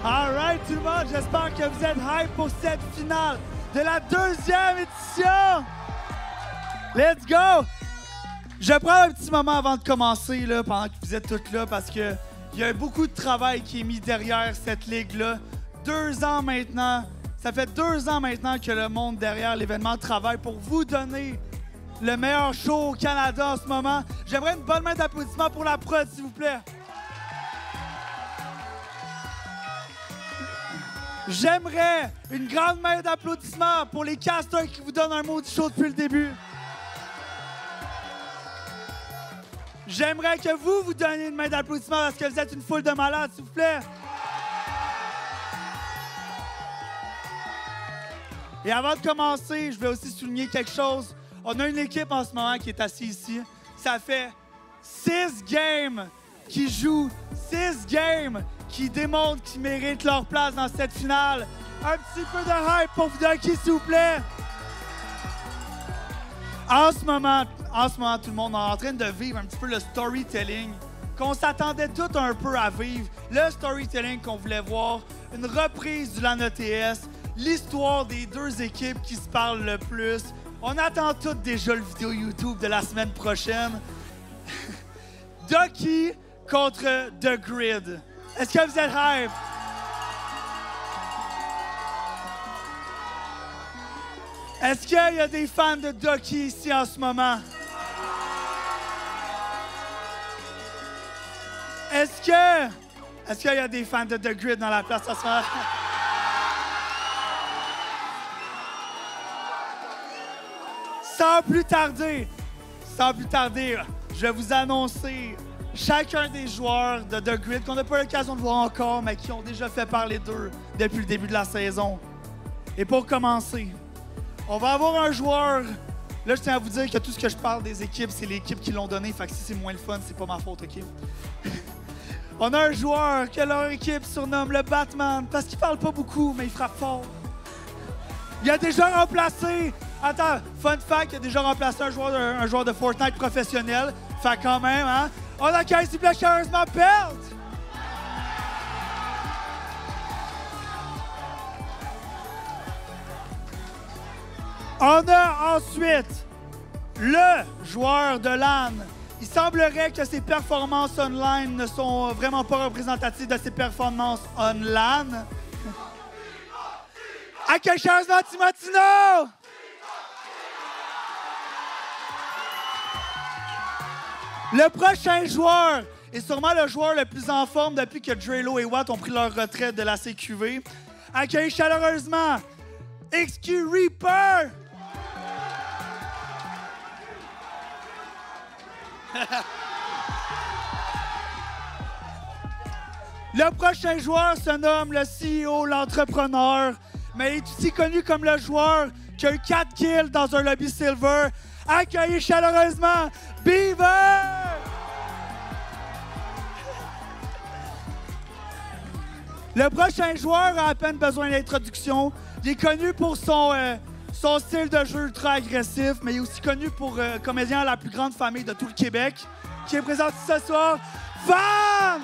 All right, tout le monde, j'espère que vous êtes hype pour cette finale de la deuxième édition. Let's go! Je prends un petit moment avant de commencer, là, pendant que vous êtes tous là, parce qu'il y a beaucoup de travail qui est mis derrière cette ligue-là. 2 ans maintenant, ça fait 2 ans maintenant que le monde derrière l'événement travaille pour vous donner le meilleur show au Canada en ce moment. J'aimerais une bonne main d'applaudissements pour la prod, s'il vous plaît. J'aimerais une grande main d'applaudissements pour les casters qui vous donnent un mot du show depuis le début. J'aimerais que vous donniez une main d'applaudissements parce que vous êtes une foule de malades, s'il vous plaît. Et avant de commencer, je vais aussi souligner quelque chose. On a une équipe en ce moment qui est assise ici. Ça fait 6 games qui jouent, 6 games qui démontrent qu'ils méritent leur place dans cette finale. Un petit peu de hype pour vous Ducky, s'il vous plaît. En ce moment, tout le monde est en train de vivre un petit peu le storytelling qu'on s'attendait tout un peu à vivre. Le storytelling qu'on voulait voir, une reprise du LAN ETS, l'histoire des 2 équipes qui se parlent le plus. On attend toutes déjà le vidéo YouTube de la semaine prochaine. Ducky contre The Grid. Est-ce que vous êtes hype? Est-ce qu'il y a des fans de Ducky ici en ce moment? Est-ce qu'il y a des fans de The Grid dans la place ce soir? Sans plus tarder, je vais vous annoncer chacun des joueurs de The Grid qu'on n'a pas l'occasion de voir encore, mais qui ont déjà fait parler d'eux depuis le début de la saison. Et pour commencer, on va avoir un joueur. Là, je tiens à vous dire que tout ce que je parle des équipes, c'est les équipes qui l'ont donné. Fait que si c'est moins le fun, c'est pas ma faute, OK? On a un joueur que leur équipe surnomme le Batman parce qu'il parle pas beaucoup, mais il frappe fort. Il a déjà remplacé... Attends, fun fact, il a déjà remplacé un joueur de Fortnite professionnel. Fait quand même, hein? On accueille, s'il vous plaît, chaleureusement, Pelt! On a ensuite le joueur de LAN. Il semblerait que ses performances online ne sont vraiment pas représentatives de ses performances on LAN. Accueille chaleureusement Timotino! Le prochain joueur est sûrement le joueur le plus en forme depuis que Drelo et Watt ont pris leur retraite de la CQV. Accueillez chaleureusement XQ Reaper! Le prochain joueur se nomme le CEO, l'entrepreneur, mais il est aussi connu comme le joueur qui a eu 4 kills dans un lobby silver. Accueillez chaleureusement Beaver! Le prochain joueur a à peine besoin d'introduction. Il est connu pour son style de jeu ultra agressif, mais il est aussi connu pour comédien à la plus grande famille de tout le Québec, qui est présent ce soir, Van!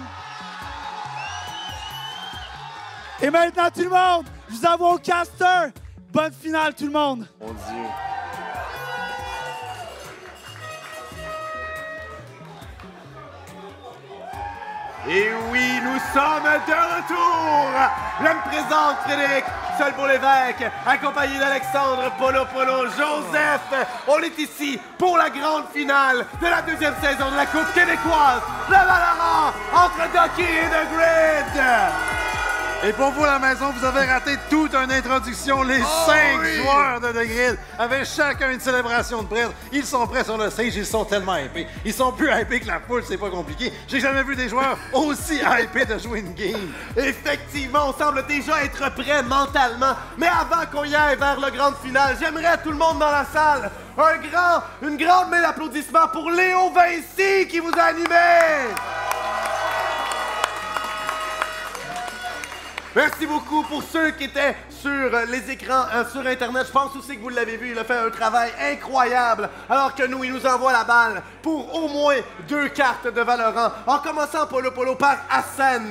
Et maintenant, tout le monde, nous avons Caster. Bonne finale, tout le monde! Mon Dieu! Et oui, nous sommes de retour! Je me présente Frédéric Seul-Lévesque, accompagné d'Alexandre Polo, Joseph. On est ici pour la grande finale de la 2e saison de la Coupe québécoise, le Valorant, entre Ducky et The Grid. Et pour vous à la maison, vous avez raté toute une introduction. Les 5 joueurs de The Grid avaient chacun une célébration de prêtre. Ils sont prêts sur le stage, ils sont tellement hypés. Ils sont plus hypés que la foule, c'est pas compliqué. J'ai jamais vu des joueurs aussi hypés de jouer une game. Effectivement, on semble déjà être prêts mentalement. Mais avant qu'on y aille vers le grand final, j'aimerais à tout le monde dans la salle une grande main d'applaudissements pour Léo Vinci qui vous a animé. Merci beaucoup pour ceux qui étaient sur les écrans, sur Internet. Je pense aussi que vous l'avez vu, il a fait un travail incroyable. Alors que nous, il nous envoie la balle pour au moins 2 cartes de Valorant. En commençant Polo par Ascent.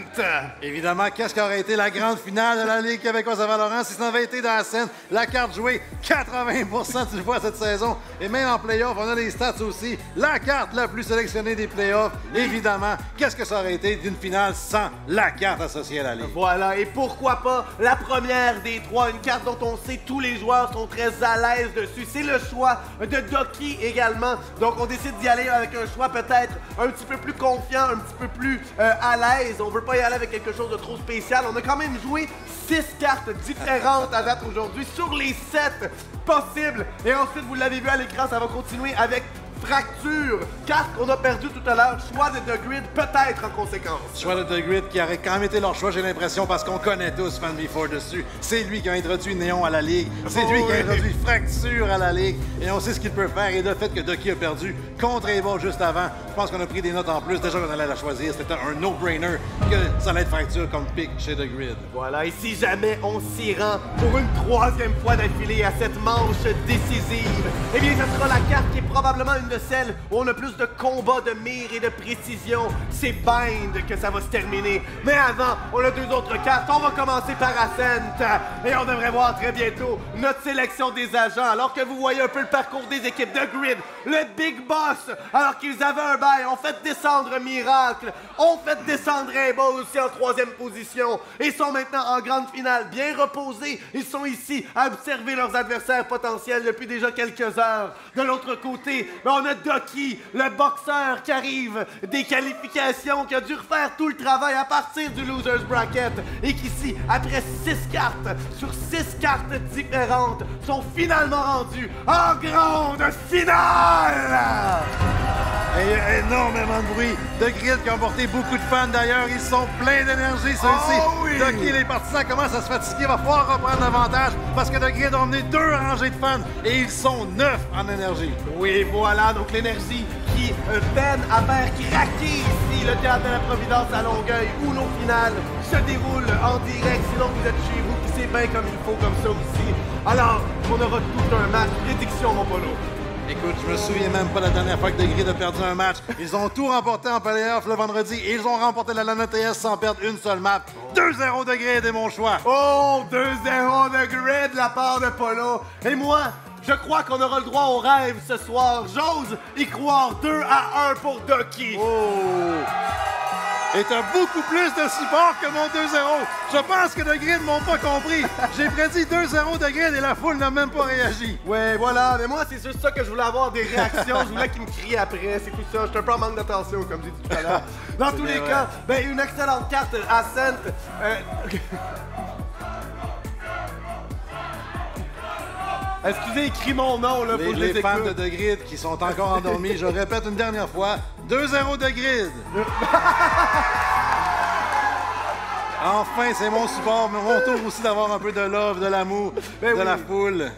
Évidemment, qu'est-ce qui aurait été la grande finale de la Ligue québécoise à Valorant si ça avait été dans Ascent? La carte jouée 80% du fois cette saison. Et même en playoff, on a les stats aussi. La carte la plus sélectionnée des playoffs. Évidemment, qu'est-ce que ça aurait été d'une finale sans la carte associée à la Ligue? Voilà, et pourquoi pas la première des 3, une carte dont on sait tous les joueurs sont très à l'aise dessus. C'est le choix de Doki également. Donc on décide d'y aller avec un choix peut-être un petit peu plus confiant, un petit peu plus à l'aise. On veut pas y aller avec quelque chose de trop spécial. On a quand même joué 6 cartes différentes à date aujourd'hui sur les 7 possibles. Et ensuite, vous l'avez vu à l'écran, ça va continuer avec Fracture, carte qu'on a perdue tout à l'heure, choix de The Grid peut-être en conséquence. Choix de The Grid qui aurait quand même été leur choix, j'ai l'impression, parce qu'on connaît tous Fan Before dessus. C'est lui qui a introduit Néon à la Ligue, c'est lui qui a introduit Fracture à la Ligue, et on sait ce qu'il peut faire. Et le fait que Doki a perdu contre Evo juste avant, je pense qu'on a pris des notes en plus. Déjà qu'on allait la choisir, c'était un no-brainer que ça allait être Fracture comme pick chez The Grid. Voilà, et si jamais on s'y rend pour une 3e fois d'affilée à cette manche décisive, eh bien, ce sera la carte qui est probablement une de celles où on a plus de combats de mire et de précision. C'est Bind que ça va se terminer. Mais avant, on a 2 autres cartes. On va commencer par Ascent. Et on devrait voir très bientôt notre sélection des agents. Alors que vous voyez un peu le parcours des équipes de Grid, le Big Boss, alors qu'ils avaient un bail, on fait descendre Miracle, on fait descendre Rainbow aussi en 3e position. Ils sont maintenant en grande finale, bien reposés. Ils sont ici à observer leurs adversaires potentiels depuis déjà quelques heures. De l'autre côté, on a Doki, le boxeur qui arrive des qualifications, qui a dû refaire tout le travail à partir du Losers Bracket et qui ici, après 6 cartes, sur 6 cartes différentes, sont finalement rendus en grande finale! Et il y a énormément de bruit. The Grid qui ont porté beaucoup de fans d'ailleurs. Ils sont pleins d'énergie, ceux-ci. Oh oui! Doki, les partisans commencent à se fatiguer. Il va falloir reprendre l'avantage parce que The Grid ont emmené 2 rangées de fans et ils sont 9 en énergie. Oui, voilà, donc l'énergie qui peine à faire craquer ici le Théâtre de la Providence à Longueuil où nos finales se déroulent en direct. Sinon, vous êtes chez vous, puis c'est bien comme il faut, comme ça aussi. Alors, on aura tout un match. Prédiction, mon polo. Écoute, je me souviens même pas la dernière fois que The Grid a perdu un match. Ils ont tout remporté en playoff le vendredi et ils ont remporté la LAN ETS sans perdre une seule map. 2-0 The Grid est mon choix. Oh, 2-0 de Grid de la part de Polo. Et moi, je crois qu'on aura le droit au rêve ce soir. J'ose y croire 2-1 pour Doki. Oh! Et t'as beaucoup plus de support que mon 2-0. Je pense que The Grid m'ont pas compris. J'ai prédit 2-0 The Grid et la foule n'a même pas réagi. Ouais, voilà. Mais moi, c'est juste ça que je voulais avoir des réactions. Je voulais qu'ils me crient après. C'est tout ça. Je suis un peu en manque d'attention, comme j'ai dit tout à l'heure. Dans tous les cas, ben, une excellente carte Ascent. Excusez, écris mon nom, là, faut que je les Les fans écoute. de The Grid qui sont encore endormis, je répète une dernière fois, 2-0 The Grid. Enfin, c'est mon support, mais mon tour aussi d'avoir un peu de love, de l'amour, Ben de oui. la foule.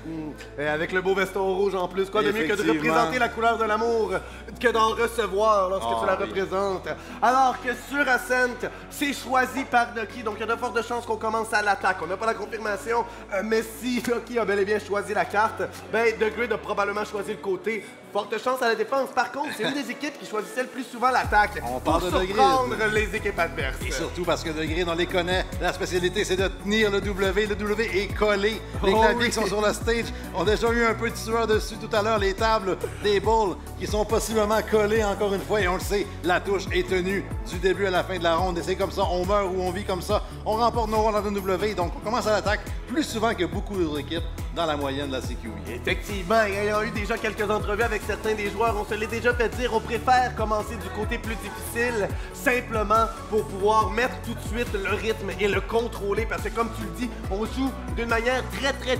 Et avec le beau veston rouge en plus, quoi de mieux que de Effectivement. représenter la couleur de l'amour que d'en recevoir lorsque tu la oui. représentes. Alors que sur Ascent, c'est choisi par Doki, donc il y a de fortes chances qu'on commence à l'attaque. On n'a pas la confirmation, mais si Doki a bel et bien choisi la carte, ben The Grid a probablement choisi le côté. Forte chance à la défense. Par contre, c'est une des équipes qui choisissait le plus souvent l'attaque On pour parle de The Grid. surprendre les équipes adverses. Et surtout parce que The Grid, on les connaît. La spécialité, c'est de tenir le W. Le W est collé. Les Oh claviers oui. qui sont sur le stage ont déjà eu un peu de sueur dessus tout à l'heure. Les tables des bowls qui sont possiblement collées encore une fois. Et on le sait, la touche est tenue du début à la fin de la ronde. Et c'est comme ça, on meurt ou on vit comme ça. On remporte nos rondes dans le W. Donc, on commence à l'attaque plus souvent que beaucoup d'autres équipes dans la moyenne de la CQE. Effectivement, ayant eu déjà quelques entrevues avec certains des joueurs, on se l'est déjà fait dire, on préfère commencer du côté plus difficile, simplement pour pouvoir mettre tout de suite le rythme et le contrôler, parce que comme tu le dis, on joue d'une manière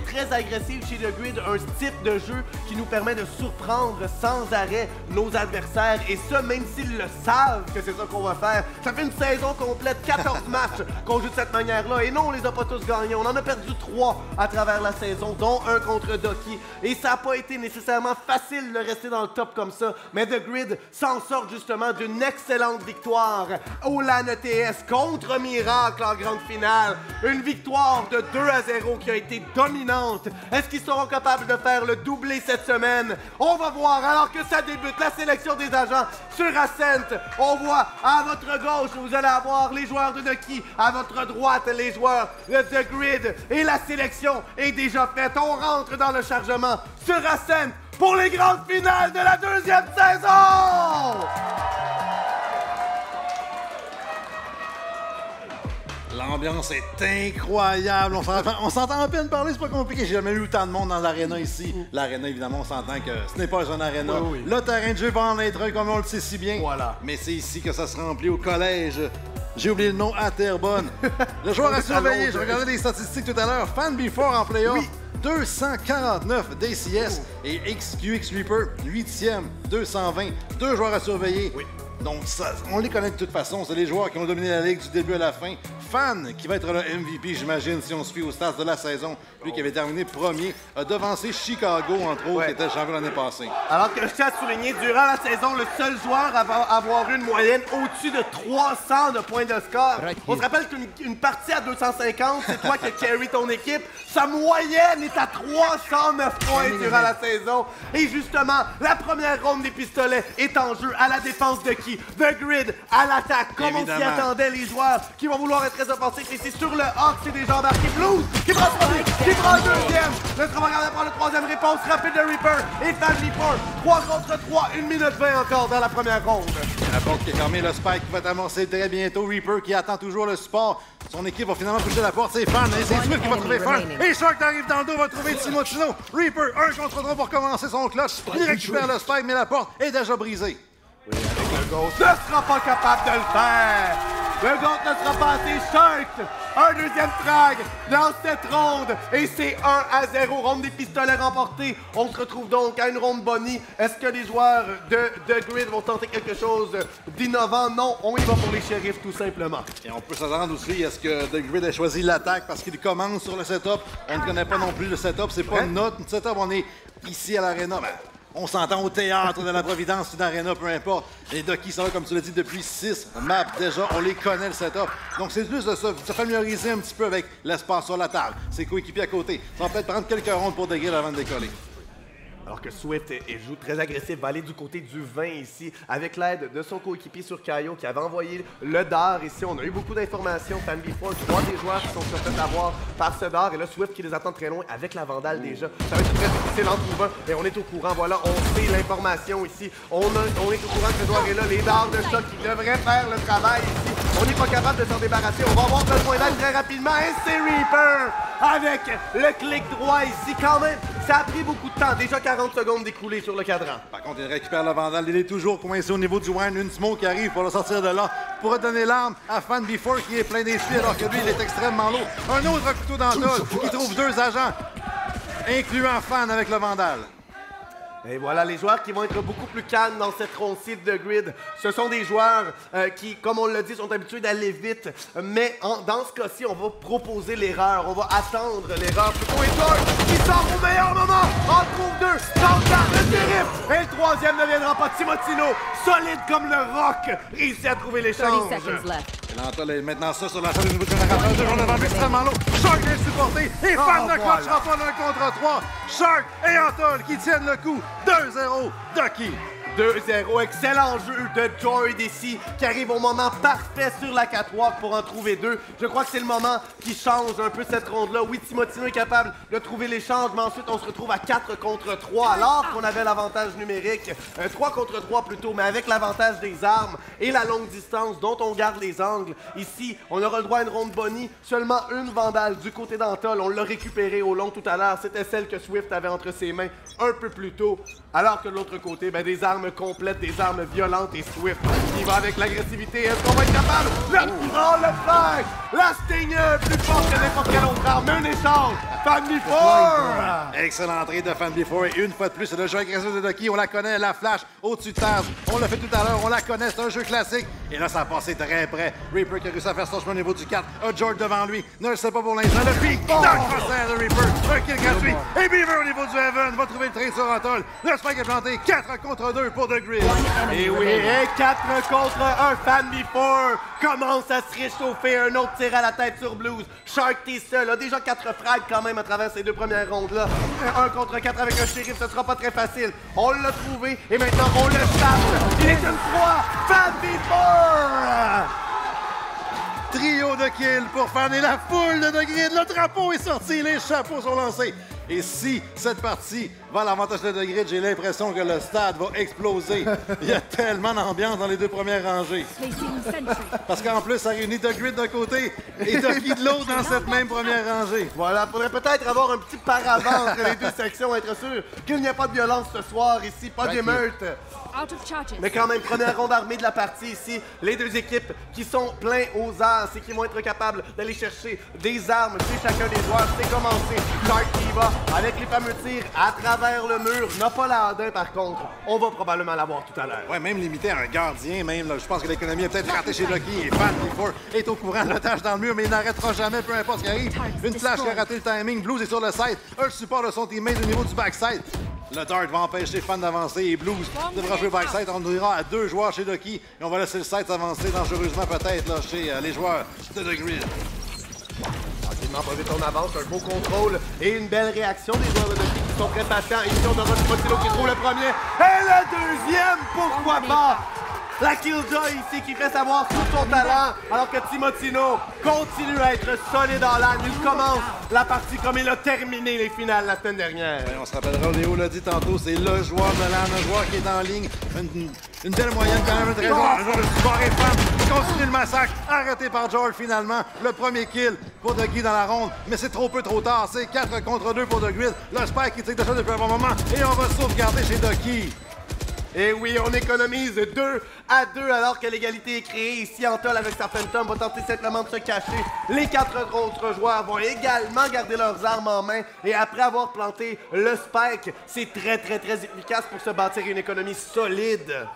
très agressive chez The Grid, un type de jeu qui nous permet de surprendre sans arrêt nos adversaires, et ça, même s'ils le savent que c'est ça qu'on va faire. Ça fait une saison complète, 14 matchs qu'on joue de cette manière-là, et non, on les a pas tous gagnés, on en a perdu 3 à travers la saison, dont un contre Ducky. Et ça n'a pas été nécessairement facile de rester dans le top comme ça, mais The Grid s'en sort justement d'une excellente victoire au LAN ETS contre Miracle en grande finale. Une victoire de 2-0 qui a été dominante. Est-ce qu'ils seront capables de faire le doublé cette semaine? On va voir. Alors que ça débute, la sélection des agents sur Ascent. On voit à votre gauche, vous allez avoir les joueurs de Ducky. À votre droite, les joueurs de The Grid. Et la sélection est déjà faite. On rentre dans le chargement sur Ascent pour les grandes finales de la deuxième saison! L'ambiance est incroyable. On s'entend à peine parler, c'est pas compliqué. J'ai jamais eu autant de monde dans l'aréna ici. L'aréna, évidemment, on s'entend que ce n'est pas un aréna. Oui. Le terrain de jeu va en être un, comme on le sait si bien. Voilà. Mais c'est ici que ça se remplit au collège. J'ai oublié le nom, à Terrebonne. Le joueur à surveiller, je regardais les statistiques tout à l'heure. Fan Before en playoff. Oui. 249 DCS et XQX Reaper, 8e, 220. Deux joueurs à surveiller. Oui. Donc, ça, on les connaît de toute façon. C'est les joueurs qui ont dominé la Ligue du début à la fin. Fan, qui va être le MVP, j'imagine, si on se fie aux stats de la saison. Lui qui avait terminé premier, a devancé Chicago, entre autres, qui était le champion l'année passée. Alors que je tiens à souligner, durant la saison, le seul joueur à avoir une moyenne au-dessus de 300 de points de score. On se rappelle qu'une partie à 250, c'est toi qui carry ton équipe. Sa moyenne est à 309 points durant la saison. Et justement, la première ronde des pistolets est en jeu à la défense de qui? The Grid à l'attaque, comme on s'y attendait, les joueurs qui vont vouloir être très offensifs. Ici sur le Hawk, c'est déjà embarqué. Blues qui prend le premier, qui prend le deuxième. Le Travailleur prend le troisième, réponse rapide de Reaper et Family Four. 3 contre 3, 1 minute 20 encore dans la première ronde. La porte qui est fermée, le Spike qui va t'amorcer très bientôt. Reaper qui attend toujours le support. Son équipe va finalement toucher la porte. C'est Fan et c'est Swift qui va trouver Fan. Et Shark arrive dans le dos, va trouver Timotino. Reaper, 1 contre 3 pour commencer son clutch. Il récupère le Spike, mais la porte est déjà brisée. Oui, avec le Ghost, ne sera pas capable de le faire. Le Ghost ne sera pas assez. Shark, un deuxième frag dans cette ronde. Et c'est 1-0, ronde des pistolets remportée. On se retrouve donc à une ronde Bonnie. Est-ce que les joueurs de Grid vont tenter quelque chose d'innovant? Non, on y va pour les shérifs tout simplement. Et on peut s'attendre aussi à ce que The Grid ait choisi l'attaque parce qu'il commence sur le setup. On ne connaît pas non plus le setup. C'est pas notre setup. On est ici à l'aréna. On s'entend au théâtre de la Providence, une aréna, peu importe. Les Ducky sont là, comme tu l'as dit, depuis 6 maps déjà. On les connaît, le setup. Donc, c'est juste de se familiariser un petit peu avec l'espace sur la table. Ses coéquipiers à côté. Ça va peut-être prendre quelques rondes pour The Grid avant de décoller. Alors que Swift joue très agressif, va aller du côté du 20 ici, avec l'aide de son coéquipier sur Kaio qui avait envoyé le dard ici. On a eu beaucoup d'informations. Family Four, 3 des joueurs qui sont fait avoir par ce dard. Et là, Swift qui les attend très loin avec la Vandale déjà. Ça va être très difficile en trouvant. Et on est au courant. Voilà, on sait l'information ici. On est au courant que ce joueur est là. Les dards de choc qui devraient faire le travail ici. On n'est pas capable de s'en débarrasser. On va avoir besoin d'aide très rapidement. Et c'est Reaper avec le clic droit ici. Quand même, ça a pris beaucoup de temps. Déjà 40 secondes d'écoulées sur le cadran. Par contre, il récupère le Vandal. Il est toujours coincé au niveau du wine. Une smoke qui arrive pour le sortir de là. Pour donner l'arme à Fan Before qui est plein d'essuie alors que lui, il est extrêmement lourd. Un autre couteau dans le tol qui trouve 2 agents, incluant Fan avec le Vandal. Et voilà, les joueurs qui vont être beaucoup plus calmes dans cette ronde-ci de Grid. Ce sont des joueurs qui, comme on l'a dit, sont habitués d'aller vite. Mais dans ce cas-ci, on va proposer l'erreur. On va attendre l'erreur. Plutôt Edward qui sort au meilleur moment. En trouve 2. Dans le terrible. Et le troisième ne viendra pas. Timotino, solide comme le roc, réussit à trouver l'échange. L'Antol est maintenant ça sur la salle du niveau du générateur. 2 joueurs devant extrêmement lourd. Shark est supporté. Et Fan ne coachera pas d'un contre 3. Shark et Antol qui tiennent le coup. 2-0, Ducky. 2-0, excellent jeu de Joy d'ici qui arrive au moment parfait sur la catwalk pour en trouver 2. Je crois que c'est le moment qui change un peu cette ronde-là. Oui, Timotino est capable de trouver l'échange, mais ensuite on se retrouve à 4 contre 3 alors qu'on avait l'avantage numérique. 3 contre 3 plutôt, mais avec l'avantage des armes et la longue distance dont on garde les angles. Ici, on aura le droit à une ronde Bonnie. Seulement une Vandale du côté d'Antol. On l'a récupérée au long tout à l'heure. C'était celle que Swift avait entre ses mains un peu plus tôt. Alors que de l'autre côté, ben, des armes complètes, des armes violentes et Swift. Il va avec l'agressivité. Est-ce qu'on va être capable de prendre le frag? La Stinger, plus forte que n'importe quelle autre arme. Un échange. Family Four! Excellente entrée de Family Four. Et une fois de plus, c'est le jeu agressif de Ducky. On la connaît, la flash au-dessus de Taz. On l'a fait tout à l'heure. On la connaît. C'est un jeu classique. Et là, ça a passé très près. Reaper qui a réussi à faire son chemin au niveau du 4. A George devant lui. Ne le sait pas pour l'instant. Le pic dans le crosshairs de Reaper. Un kill gratuit. Et Beaver au niveau du Heaven va trouver le train sur Atoll. Le spike est planté. 4 contre 2 pour The Grid. Et oui, et 4 contre 1. Fan Before commence à se réchauffer. Un autre tir à la tête sur Blues. Shark, t'es seul. A déjà 4 frags quand même à travers ces 2 premières rondes-là. 1 contre 4 avec un shérif, ce sera pas très facile. On l'a trouvé et maintenant on le chasse. Il est une proie. Fan Before! Trio de kills pour faner la foule de The Grid. Le drapeau est sorti, les chapeaux sont lancés. Et si cette partie va à l'avantage de The Grid, j'ai l'impression que le stade va exploser. Il y a tellement d'ambiance dans les 2 premières rangées. Parce qu'en plus, ça réunit The Grid d'un côté et Ducky de l'autre dans cette même première rangée. Voilà, faudrait peut-être avoir un petit paravent entre les 2 sections, être sûr qu'il n'y a pas de violence ce soir ici, pas d'émeute. Mais quand même, première ronde armée de la partie ici. Les 2 équipes qui sont pleins aux arts et qui vont être capables d'aller chercher des armes chez chacun des joueurs. C'est commencé. Shark qui va avec les fameux tirs à travers le mur. N'a pas l'Ardin par contre. On va probablement l'avoir tout à l'heure. Ouais, même limité à un gardien, même. Là, je pense que l'économie a peut-être raté chez Lucky. Et Fan Before est au courant de l'otage dans le mur, mais il n'arrêtera jamais, peu importe ce qui arrive. Une flash qui a raté le timing. Blues est sur le side. Un support de son teammate au niveau du backside. Le dart va empêcher Fan d'avancer et Blues devra jouer backside. On ira à 2 joueurs chez Ducky et on va laisser le side s'avancer dangereusement peut-être là chez les joueurs de The Grid. Tranquillement, pas vite, on avance, un beau contrôle et une belle réaction des joueurs de Ducky qui sont très patients. Ici, on aura Timotino qui trouve le premier et le deuxième, pourquoi pas? La Killjoy ici qui fait savoir tout son talent, alors que Timotino continue à être solide en LAN. Il commence la partie comme il a terminé les finales la semaine dernière. Ouais, on se rappellera, Léo l'a dit tantôt, c'est le joueur de LAN, un joueur qui est en ligne. Une belle moyenne quand même, un joueur de support et femme qui continue le massacre. Arrêté par George finalement. Le premier kill pour Ducky dans la ronde, mais c'est trop peu trop tard. C'est 4 contre 2 pour The Grid. Le Spike qui tire déjà depuis un bon moment et on va sauvegarder chez Ducky. Et oui, on économise 2 à 2 alors que l'égalité est créée. Ici, Antol avec sa Phantom va tenter simplement de se cacher. Les 4 autres joueurs vont également garder leurs armes en main. Et après avoir planté le Spike, c'est très efficace pour se bâtir une économie solide.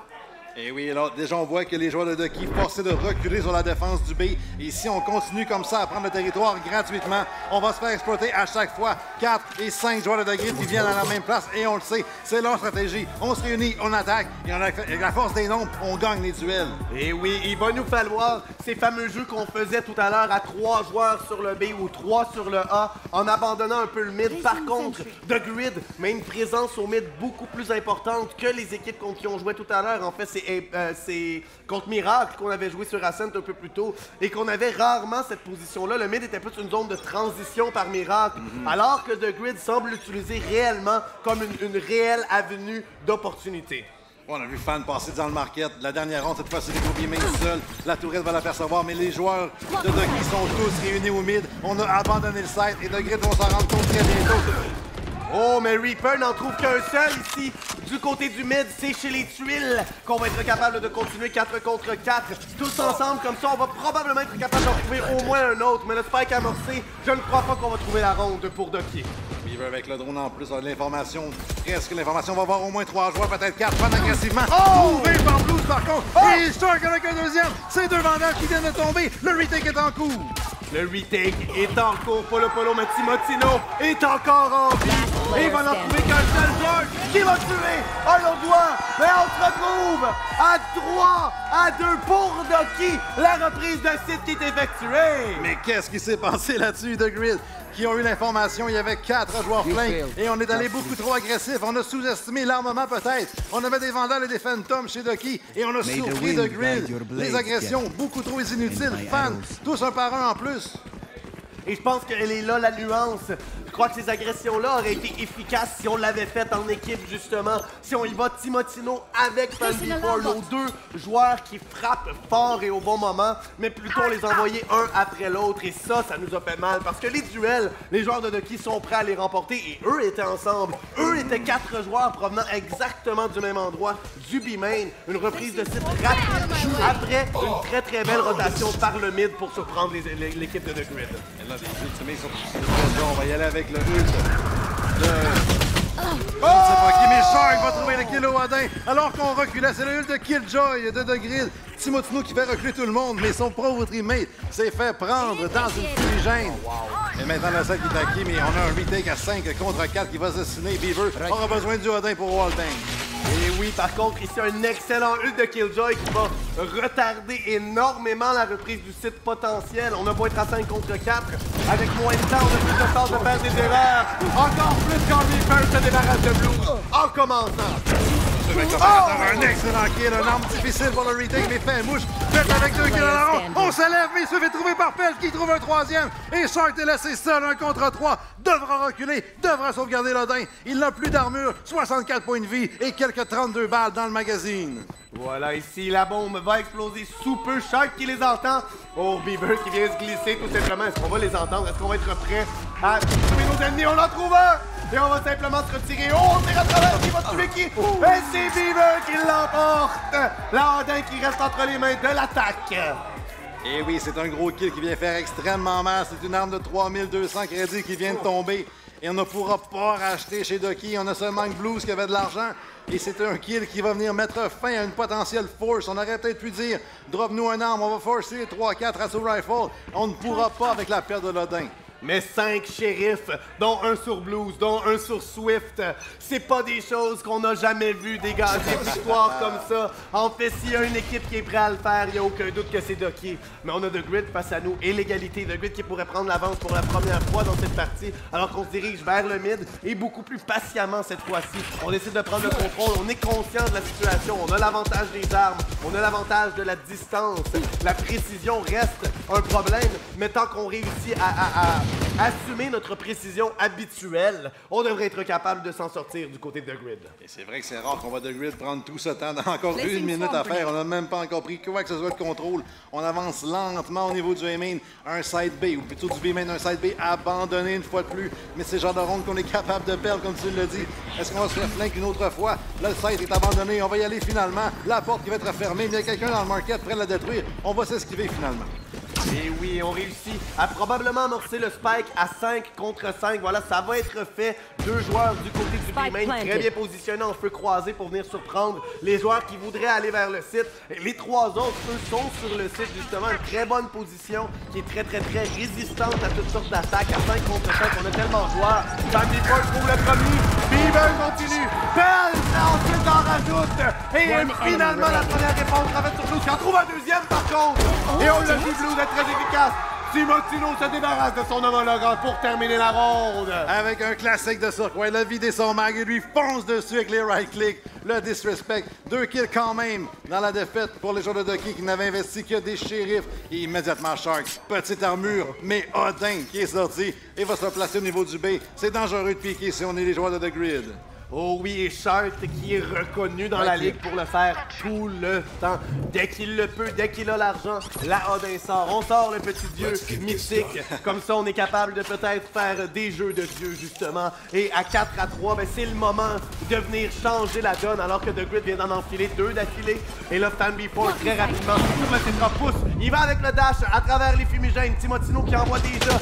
Et oui, alors déjà on voit que les joueurs de Ducky forcés de reculer sur la défense du B. Et si on continue comme ça à prendre le territoire gratuitement, on va se faire exploiter à chaque fois 4 et 5 joueurs de The Grid qui viennent à la même place. Et on le sait, c'est leur stratégie. On se réunit, on attaque et avec la force des nombres, on gagne les duels. Et oui, il va nous falloir ces fameux jeux qu'on faisait tout à l'heure à 3 joueurs sur le B ou 3 sur le A en abandonnant un peu le mid. Par contre, The Grid met une présence au mid beaucoup plus importante que les équipes contre qui on jouait tout à l'heure. En fait, c'est contre Miracle qu'on avait joué sur Ascent un peu plus tôt et qu'on avait rarement cette position-là. Le mid était plus une zone de transition par Miracle, alors que The Grid semble l'utiliser réellement comme une réelle avenue d'opportunité. On a vu Fan passer dans le market. La dernière ronde, cette fois-ci, les Gobi main seul. La tourelle va l'apercevoir, mais les joueurs de Ducky sont tous réunis au mid. On a abandonné le site et The Grid vont s'en rendre compte très bientôt. Oh, mais Reaper n'en trouve qu'un seul ici. Du côté du mid, c'est chez les tuiles qu'on va être capable de continuer 4 contre 4. Tous ensemble, comme ça, on va probablement être capable d'en trouver au moins un autre. Mais le spike amorcé, je ne crois pas qu'on va trouver la ronde pour Ducky. Beaver avec le drone en plus, on a de l'information. Presque l'information, on va voir au moins 3 joueurs, peut-être 4, fan agressivement. Trouvé par Blues par contre. Et Stark avec un deuxième. C'est 2 vendages qui viennent de tomber. Le retake est en cours. Le retake est en cours. Polo, mais Timotino est encore en vie. Et il va n'en trouver qu'un seul joueur qui va tuer un autre joueur. Mais on se retrouve à 3 à 2 pour Ducky. La reprise de site qui est effectuée. Mais qu'est-ce qui s'est passé là-dessus, The Grid? Qui ont eu l'information, il y avait 4 joueurs flanks et on est allé beaucoup trop agressif. On a sous-estimé l'armement peut-être. On avait des Vandals et des Phantoms chez Ducky et on a surpris The Grid. Les agressions, beaucoup trop inutiles. Fan, tous un par un en plus. Et je pense qu'elle est là la nuance. Je crois que ces agressions-là auraient été efficaces si on l'avait fait en équipe, justement. Si on y va Timotino avec Fan Before, nos 2 joueurs qui frappent fort et au bon moment, mais plutôt on les envoyer un après l'autre. Et ça nous a fait mal parce que les duels, les joueurs de Ducky sont prêts à les remporter et eux étaient ensemble. Eux étaient 4 joueurs provenant exactement du même endroit, du B-Main. Une reprise de site rapide après une très belle rotation par le mid pour surprendre l'équipe de The Grid. Là, on va y aller avec le ult de Je ne sais pas qui, mais Shark va trouver le kill au Odin. Alors qu'on reculait, c'est le ult de Killjoy de The Grid. Timotino qui fait reculer tout le monde, mais son pauvre teammate s'est fait prendre dans une fumigène. Et maintenant, le set qui est acquis, mais on a un retake à 5 contre 4 qui va assassiner. Beaver aura besoin du Odin pour Wallbang. Et oui, par contre, ici, un excellent ult de Killjoy qui va retarder énormément la reprise du site potentiel. On a beau être à 5 contre 4. Avec moins de temps, on a plus de chance de faire des erreurs. Encore plus quand Reaper se débarrasse de Blue en commençant. Un excellent kill, un arme difficile pour le retake, mais fait mouche. Fait avec 2 kills à la ronde. On se lève, mais il se fait trouver par Pelt qui trouve un troisième. Et Shark est laissé seul, 1 contre 3. Devra reculer, devra sauvegarder l'Odin. Il n'a plus d'armure, 64 points de vie et quelques 32 balles dans le magazine. Voilà, ici, la bombe va exploser sous peu. Shark qui les entend. Oh, Beaver qui vient se glisser tout simplement. Est-ce qu'on va les entendre? Est-ce qu'on va être prêt à tuer nos ennemis? On en trouve un! Et on va simplement se retirer. Oh, on tire à travers. Qui va tuer qui? Et c'est Beaver qui l'emporte! L'Odin qui reste entre les mains de l'attaque. Et oui, c'est un gros kill qui vient faire extrêmement mal. C'est une arme de 3200 crédits qui vient de tomber. Et on ne pourra pas racheter chez Ducky. On a seulement Blues qui avait de l'argent. Et c'est un kill qui va venir mettre fin à une potentielle force. On aurait peut-être pu dire, drop-nous un arme, on va forcer 3-4 assaut rifle. On ne pourra pas avec la perte de l'Odin. Mais 5 shérifs, dont un sur Blues, dont un sur Swift, c'est pas des choses qu'on n'a jamais vues, des victoires comme ça. En fait, s'il y a une équipe qui est prête à le faire, il n'y a aucun doute que c'est Ducky. Mais on a The Grid face à nous et l'égalité. The Grid qui pourrait prendre l'avance pour la première fois dans cette partie, alors qu'on se dirige vers le mid et beaucoup plus patiemment cette fois-ci. On décide de prendre le contrôle, on est conscient de la situation, on a l'avantage des armes, on a l'avantage de la distance. La précision reste un problème, mais tant qu'on réussit à assumer notre précision habituelle, on devrait être capable de s'en sortir du côté de The Grid. Et c'est vrai que c'est rare qu'on va The Grid prendre tout ce temps dans encore 1 minute à faire. On n'a même pas encore pris quoi que ce soit de contrôle. On avance lentement au niveau du A-main, un side B, ou plutôt du B-main, un side B abandonné une fois de plus. Mais c'est le genre de ronde qu'on est capable de perdre, comme tu l'as dit. Est-ce qu'on va se faire flank une autre fois? Là, le side est abandonné. On va y aller finalement. La porte qui va être fermée, mais il y a quelqu'un dans le market prêt à la détruire. On va s'esquiver finalement. Et oui, on réussit à probablement amorcer le spike à 5 contre 5. Voilà, ça va être fait. 2 joueurs du côté du B-main très bien positionnés en feu croisé pour venir surprendre les joueurs qui voudraient aller vers le site. Et les 3 autres, eux, sont sur le site, justement. Une très bonne position qui est très résistante à toutes sortes d'attaques. À 5 contre 5, on a tellement de joueurs. Family Force trouve le premier. Beaver continue. Pelle, ensuite en rajoute. Et finalement, la première réponse en fait sur Blue. Qui en trouve un deuxième, par contre. Et on l'a dit, Blue est très efficace. Timotino se débarrasse de son homologue pour terminer la ronde. Avec un classique de Cirque, il a vidé son mag et lui fonce dessus avec les right-clicks. Le disrespect. 2 kills quand même dans la défaite pour les joueurs de Ducky qui n'avaient investi que des shérifs. Et immédiatement Shark, petite armure, mais Odin qui est sorti et va se placer au niveau du B. C'est dangereux de piquer si on est les joueurs de The Grid. Oh oui, et Shark qui est reconnu dans la ligue pour le faire tout le temps. Dès qu'il le peut, dès qu'il a l'argent, la Odin sort. On sort le petit dieu mythique. Comme ça, on est capable de peut-être faire des jeux de dieu, justement. Et à 4-3, ben, c'est le moment de venir changer la donne, alors que The Grid vient d'en enfiler 2 d'affilée. Et là, Fanby Force, très rapidement, sur le C3 pousse. Il va avec le dash à travers les fumigènes. Timotino qui envoie déjà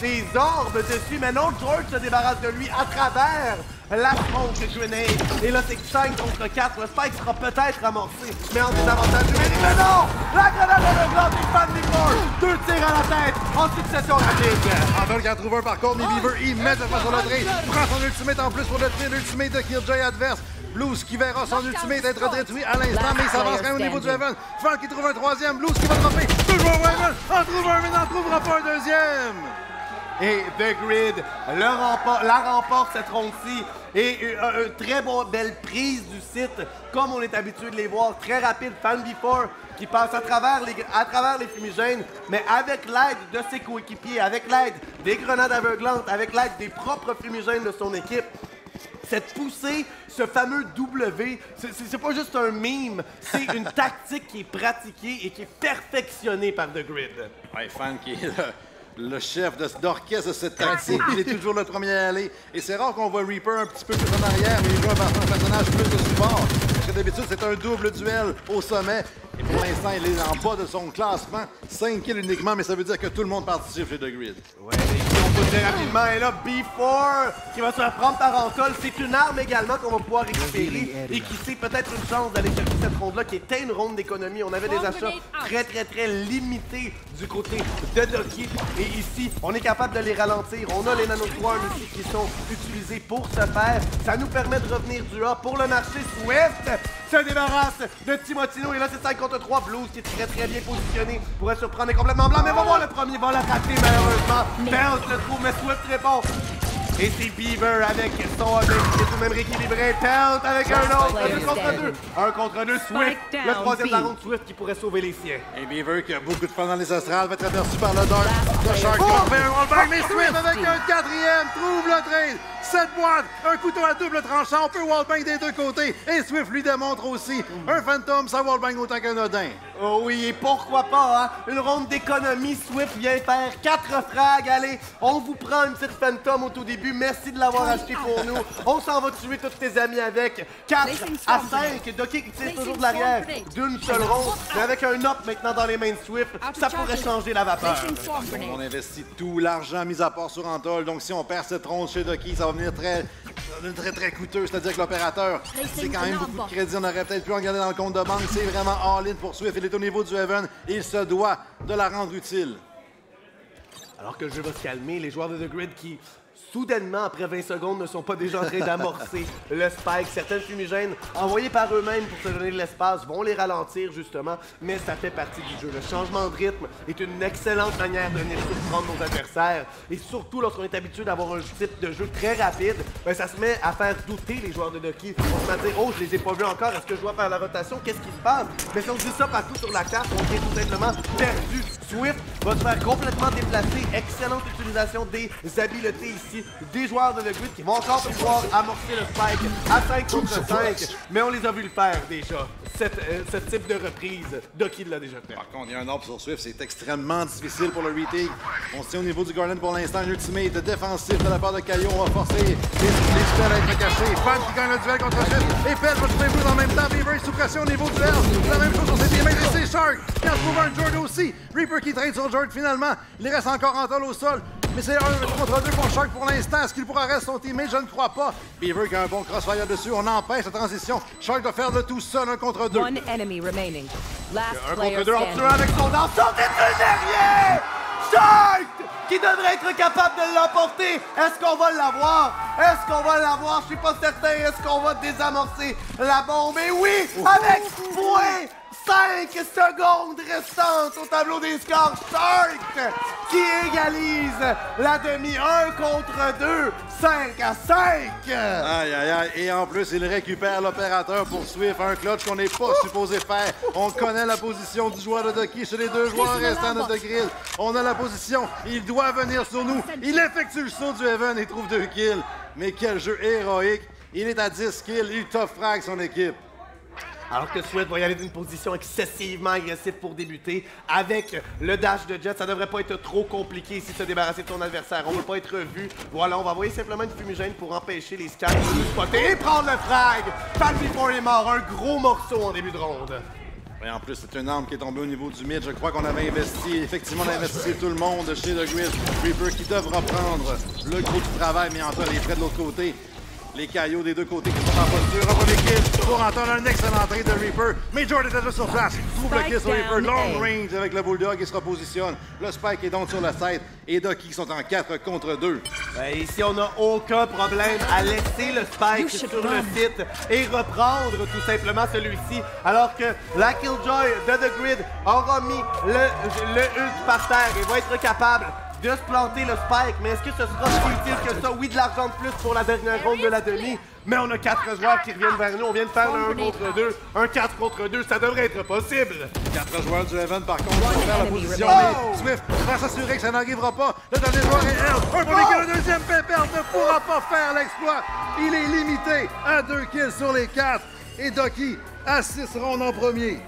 des orbes dessus. Mais non, George se débarrasse de lui à travers la smoke grenade. Et là, c'est 5 contre 4. Le spike sera peut-être amorcé, mais en désavantage numérique. Mais non! La grenade de blanc des Fanby Force. 2 tirs à la tête en succession rapide. Andol qui en trouve un par contre, mais Beaver, il met de façon le trait. Prend son ultimate en plus pour détruire l'ultimate de Killjoy adverse. Blues qui verra son ultimate être détruit à l'instant, mais il s'avance quand même au niveau du Heaven. Frank qui trouve un troisième. Blues qui va dropper. Toujours Heaven. En trouve un, mais n'en trouvera pas un deuxième. Et The Grid la remporte cette ronde-ci. Et une très belle prise du site, comme on est habitué de les voir. Très rapide, Fanby4 qui passe à travers les fumigènes, mais avec l'aide de ses coéquipiers, avec l'aide des grenades aveuglantes, avec l'aide des propres fumigènes de son équipe. Cette poussée, ce fameux W, c'est pas juste un meme, c'est une tactique qui est pratiquée et qui est perfectionnée par The Grid. Ouais, Fan qui est le chef d'orchestre de cette tactique. Il est toujours le premier à aller. Et c'est rare qu'on voit Reaper un petit peu plus en arrière, mais il joue un personnage plus de support. Parce que d'habitude, c'est un double duel au sommet. Et pour l'instant, il est en bas de son classement. 5 kills uniquement, mais ça veut dire que tout le monde participe chez The Grid. Ouais, les filles, on peut dire rapidement. Et là, B4 qui va se faire prendre par Antol. C'est une arme également qu'on va pouvoir récupérer et qui sait peut-être une chance d'aller chercher cette ronde-là qui était une ronde d'économie. On avait des achats très limités du côté de Ducky. Et ici, on est capable de les ralentir. On a les nanoswarms ici qui sont utilisés pour ce faire. Ça nous permet de revenir du A pour le marché. Swift se débarrasse de Timotino. Et là, c'est 5 contre 3. Blues qui est très bien positionné. Pourrait surprendre complètement blanc. Mais on va voir le premier vol à rater malheureusement. Pelt le trouve, mais Swift répond. Et c'est Beaver avec son objectif qui est tout de même rééquilibré. Pelt avec un autre. 2 contre 2. 1 contre 2. Swift. Le troisième de la ronde. Swift qui pourrait sauver les siens. Et Beaver qui a beaucoup de fun dans les astrales va être aperçu par le Dark. Le Shark qui va faire un rollback. Mais Swift avec un quatrième trouve le trade. 7 boîtes, un couteau à double tranchant. On peut wallbang des deux côtés. Et Swift lui démontre aussi un Phantom, ça wallbang autant qu'un Odin. Oh oui, et pourquoi pas, hein? Une ronde d'économie. Swift vient faire 4 frags. Allez, on vous prend une petite Phantom au tout début. Merci de l'avoir acheté pour nous. On s'en va tuer tous tes amis avec 4 à 5. Ducky qui tire toujours de l'arrière d'une seule ronde. Mais avec un up maintenant dans les mains de Swift, ça pourrait changer la vapeur. On investit tout l'argent mis à part sur Antol. Donc si on perd cette ronde chez Ducky, ça va venir très coûteux. C'est-à-dire que l'opérateur, c'est quand même beaucoup de crédit. On aurait peut-être pu en garder dans le compte de banque. C'est vraiment all-in pour Swift. Il est au niveau du Heaven et il se doit de la rendre utile. Alors que le jeu va se calmer, les joueurs de The Grid qui, soudainement, après 20 secondes, ne sont pas déjà en train d'amorcer le spike. Certaines fumigènes, envoyées par eux-mêmes pour se donner de l'espace, vont les ralentir, justement, mais ça fait partie du jeu. Le changement de rythme est une excellente manière de venir surprendre nos adversaires. Et surtout, lorsqu'on est habitué d'avoir un type de jeu très rapide, ben, ça se met à faire douter les joueurs de Ducky. On se met à dire « Oh, je les ai pas vus encore, est-ce que je dois faire la rotation? Qu'est-ce qui se passe? » Mais si on dit ça partout sur la carte, on est tout simplement perdu. Swift va se faire complètement déplacer. Excellente utilisation des habiletés ici des joueurs de The Grid qui vont encore pouvoir amorcer le spike à 5 contre 5. Mais on les a vu le faire déjà. Ce type de reprise, Ducky l'a déjà fait. Par contre, il y a un orbe sur Swift, c'est extrêmement difficile pour le retake. On se tient au niveau du Garden pour l'instant. Un ultimate défensif de la part de Caillou. On va forcer les super à être cachés. Fan qui gagne le duel contre Swift. Et Pell va trouver vous en même temps. Beaver est sous pression au niveau du L. La même chose sur ses teammates et c'est Shark qui en trouve un Jord aussi. Reaper qui traîne sur Jord finalement. Il reste encore Antol au sol. Mais c'est 1 contre 2 pour Shark pour l'instant. Est-ce qu'il pourra rester son teammate? Je ne crois pas. Beaver qui a un bon crossfire dessus. On empêche la transition. Shark doit faire le tout seul, 1 contre 2. One enemy remaining. Last 1 player contre 2 en standing. tuant avec son danseur des deux derrière! Shark qui devrait être capable de l'emporter. Est-ce qu'on va l'avoir? Est-ce qu'on va l'avoir? Je suis pas certain. Est-ce qu'on va désamorcer la bombe? Et oui, avec point 5 secondes restantes au tableau des scores. Shark qui égalise la demi 1 contre 2. 5 à 5. Aïe, aïe, aïe. Et en plus, il récupère l'opérateur pour Swift. Un clutch qu'on n'est pas supposé faire. On connaît la position du joueur de Ducky chez les deux joueurs restants de The Grid. On a la position. Il doit venir sur nous. Il effectue le saut du Heaven et trouve 2 kills. Mais quel jeu héroïque. Il est à 10 kills. Il top frag son équipe. Alors que Swift va y aller d'une position excessivement agressive pour débuter. Avec le dash de Jet, ça devrait pas être trop compliqué ici de se débarrasser de son adversaire. On ne veut pas être vu. Voilà, on va envoyer simplement une fumigène pour empêcher les scans de le spotter et prendre le frag. Palpy4 est mort, un gros morceau en début de ronde. Et en plus, c'est une arme qui est tombée au niveau du mid. Je crois qu'on avait investi, effectivement, on a investi tout le monde chez The Grid. Reaper qui devra prendre le gros du travail, mais Antoine est prêt de l'autre côté. Les cailloux des deux côtés qui sont en posture. Revoit l'équipe pour entendre un excellent entrée de Reaper. Mais Jordan est déjà sur place. Trouve le kill sur Reaper. Long range avec le Bulldog qui se repositionne. Le Spike est donc sur la tête. Et Ducky qui sont en 4 contre 2. Ben, ici, on n'a aucun problème à laisser le Spike sur le site et reprendre tout simplement celui-ci. Alors que la Killjoy de The Grid aura mis le ult par terre et va être capable de se planter le spike, mais est-ce que ce sera si utile que ça? Oui, de l'argent de plus pour la dernière ronde de la demi, mais on a 4 joueurs qui reviennent vers nous. On vient de faire un 1 contre 2, un 4 contre 2, ça devrait être possible. 4 joueurs du Heaven, par contre, vont faire la position. Mais Swift va s'assurer que ça n'arrivera pas. Le dernier joueur est L. Un pour les kills, le deuxième Pepper ne pourra pas faire l'exploit. Il est limité à 2 kills sur les 4. Et Ducky à 6 rondes en premier.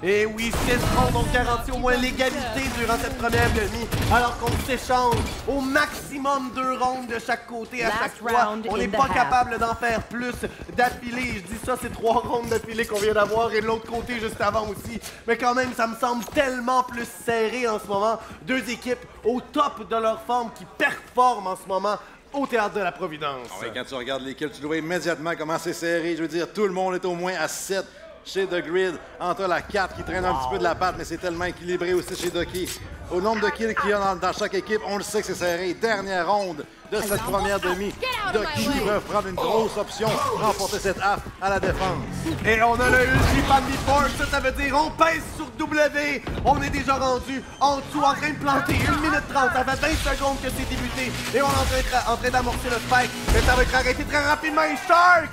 Et oui, 6 rondes ont garanti au moins l'égalité durant cette première demi, alors qu'on s'échange au maximum 2 rondes de chaque côté à chaque fois. On n'est pas capable d'en faire plus d'affilée. Je dis ça, c'est 3 rondes d'affilée qu'on vient d'avoir et de l'autre côté juste avant aussi. Mais quand même, ça me semble tellement plus serré en ce moment. 2 équipes au top de leur forme qui performent en ce moment au Théâtre de la Providence. Ah oui, quand tu regardes l'équipe, tu le vois immédiatement comment c'est serré. Je veux dire, tout le monde est au moins à 7 chez The Grid. Entre la 4 qui traîne un petit peu de la patte, mais c'est tellement équilibré aussi chez Ducky. Au nombre de kills qu'il y a dans chaque équipe, on le sait que c'est serré. Dernière ronde de cette première demi. Ducky qui veut prendre une grosse option, remporter cette half à la défense. Et on a le Ulti Family Force, ça veut dire on pèse sur W. On est déjà rendu en dessous, en train de planter 1 minute 30. Ça fait 20 secondes que c'est débuté. Et on est en train d'amorcer le spike. Mais ça va être arrêté très rapidement. Et Shark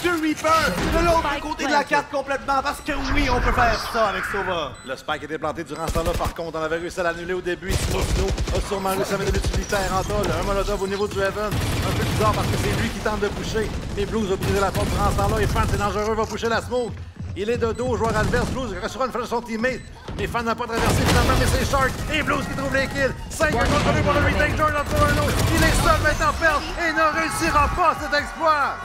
sur Reaper de l'autre côté de la carte complètement. Parce que oui, on peut faire ça avec Sova. Le spike était planté durant ce temps-là. Par contre, on avait réussi à l'annuler au début. Sino a sûrement réussi à mettre de l'utilitaire en tol. Un molotov au niveau du Heaven. Un peu bizarre parce que c'est lui qui tente de pusher. Mais Blues va briser la porte durant ce temps-là. Et Fan, c'est dangereux, va pusher la smoke. Il est de dos au joueur adverse. Blues rassure une fois de son teammate. Mais Fan n'a pas traversé finalement, mais c'est Shark et Blues qui trouvent les kills. 5 contre lui pour le retake. Jordan en trouve un autre. Il est seul maintenant perdre et ne réussira pas cet exploit.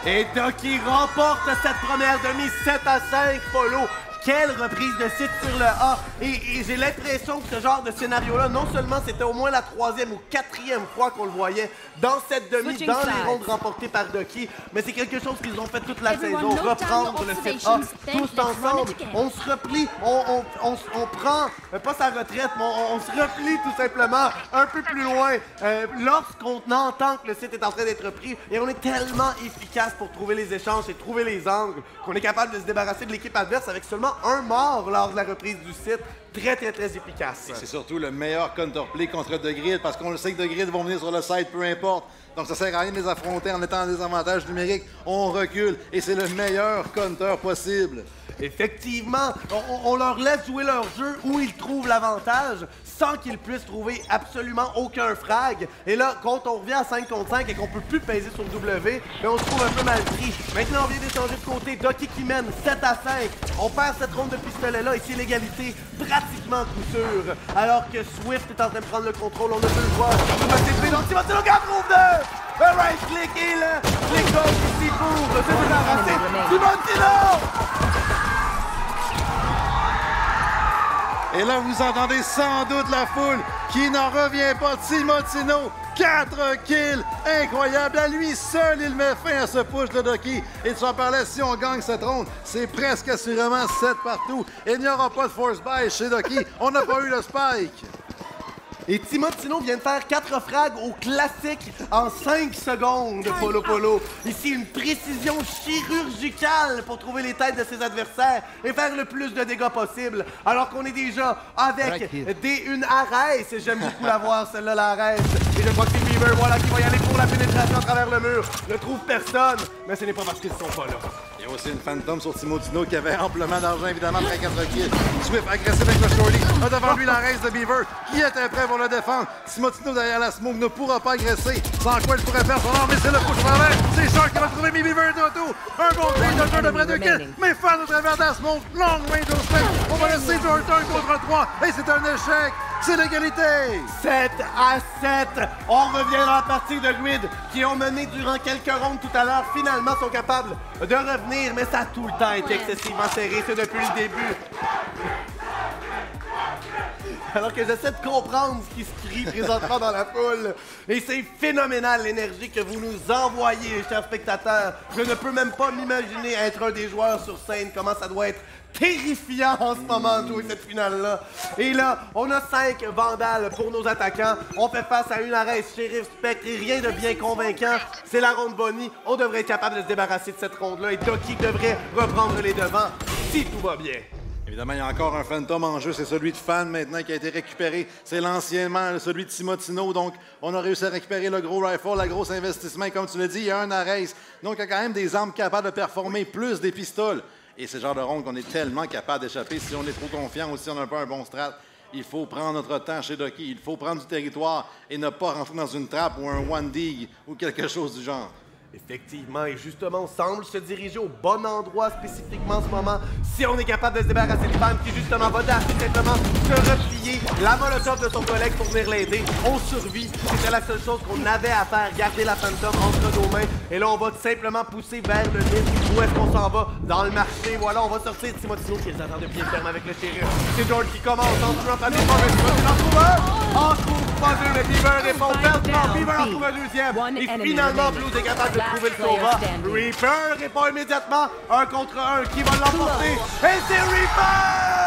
Et Ducky remporte cette première demi 7-5, Polo. Quelle reprise de site sur le A! Et j'ai l'impression que ce genre de scénario-là, non seulement c'était au moins la 3e ou 4e fois qu'on le voyait dans cette demi, dans les rondes remportées par Ducky, mais c'est quelque chose qu'ils ont fait toute la saison, reprendre le site A tous ensemble. On se replie, on prend, pas sa retraite, mais on se replie tout simplement un peu plus loin lorsqu'on entend que le site est en train d'être pris. Et on est tellement efficace pour trouver les échanges et trouver les angles qu'on est capable de se débarrasser de l'équipe adverse avec seulement un mort lors de la reprise du site. Très efficace. C'est surtout le meilleur counterplay contre The Grid parce qu'on le sait que The Grid vont venir sur le site, peu importe. Donc ça sert à rien de les affronter en étant en désavantage numérique. On recule et c'est le meilleur counter possible. Effectivement, on leur laisse jouer leur jeu où ils trouvent l'avantage sans qu'ils puissent trouver absolument aucun frag. Et là, quand on revient à 5 contre 5 et qu'on peut plus peser sur W, mais on se trouve un peu mal pris. Maintenant, on vient d'échanger de côté. Ducky qui mène 7-5. On perd cette ronde de pistolet-là et c'est l'égalité pratiquement coup sûr. Alors que Swift est en train de prendre le contrôle, on a deux joueurs. Donc, Timotino qui trouve le right click et le click gauche ici pour se débarrasser. Timotino! Et là, vous entendez sans doute la foule qui n'en revient pas. Timotino, 4 kills, incroyable. À lui seul, il met fin à ce push de Ducky. Et tu en parlais, si on gagne cette ronde, c'est presque assurément 7 partout. Il n'y aura pas de force buy chez Ducky. On n'a pas eu le spike. Et Timotino vient de faire 4 frags au classique en 5 secondes, Polo. Ici, une précision chirurgicale pour trouver les têtes de ses adversaires et faire le plus de dégâts possible. Alors qu'on est déjà avec une Ares. J'aime beaucoup la voir, celle-là, la Ares. Et je crois que c'est Beaver, voilà, qui va y aller pour la pénétration à travers le mur. Ne trouve personne, mais ce n'est pas parce qu'ils ne sont pas là. Il y a aussi une Phantom sur Timotino qui avait amplement d'argent, évidemment, après 4 kills. Swift agressif avec le Shorty. A devant lui la race de Beaver qui était prêt pour le défendre. Timotino derrière la smoke ne pourra pas agresser. Sans quoi il pourrait faire son arme, mais c'est le push vers l'air. C'est Shark qui va trouver Beaver de retour. Un bon play de jeu de près 2 kills. Mais fan au travers de la smoke. Long range au spec. On va laisser Jordan contre 3. Et c'est un échec. C'est l'égalité! 7-7. On revient dans la partie de Grid qui ont mené durant quelques rondes tout à l'heure. Finalement, sont capables de revenir, mais ça a tout le temps été excessivement serré. C'est depuis le début. Alors que j'essaie de comprendre ce qui se crie présentement dans la foule. Et c'est phénoménal l'énergie que vous nous envoyez, chers spectateurs. Je ne peux même pas m'imaginer être un des joueurs sur scène, comment ça doit être terrifiant en ce moment de jouer cette finale-là. Et là, on a 5 vandales pour nos attaquants. On fait face à une Ares, Sheriff, Spectre et rien de bien convaincant. C'est la ronde Bonnie. On devrait être capable de se débarrasser de cette ronde-là et Ducky devrait reprendre les devants si tout va bien. Évidemment, il y a encore un Phantom en jeu. C'est celui de Fan maintenant qui a été récupéré. C'est l'anciennement celui de Timotino. Donc, on a réussi à récupérer le gros rifle, le gros investissement. Et comme tu l'as dit, il y a un Ares. Donc, il y a quand même des armes capables de performer plus des pistoles. Et c'est le genre de ronde qu'on est tellement capable d'échapper. Si on est trop confiant ou si on n'a pas un bon strat, il faut prendre notre temps chez Ducky. Il faut prendre du territoire et ne pas rentrer dans une trappe ou un one dig ou quelque chose du genre. Effectivement, et justement, on semble se diriger au bon endroit spécifiquement en ce moment. Si on est capable de se débarrasser de Fan qui justement va assez simplement se replier la molotov de son collègue pour venir l'aider. On survit. C'était la seule chose qu'on avait à faire, garder la Phantom entre nos mains. Et là, on va tout simplement pousser vers le mid. Où est-ce qu'on s'en va? Dans le marché. Voilà, on va sortir Timotino qui les attend de pied ferme avec le shérif. C'est George qui commence en tuant pas des mauvais. En trouve un! En trouve pas deux, mais Beaver répond. Beaver en trouve un deuxième. Et finalement, Blues est capable de trouver le Sova. Reaper répond immédiatement. 1 contre 1. Qui va l'emporter? Et c'est Reaper!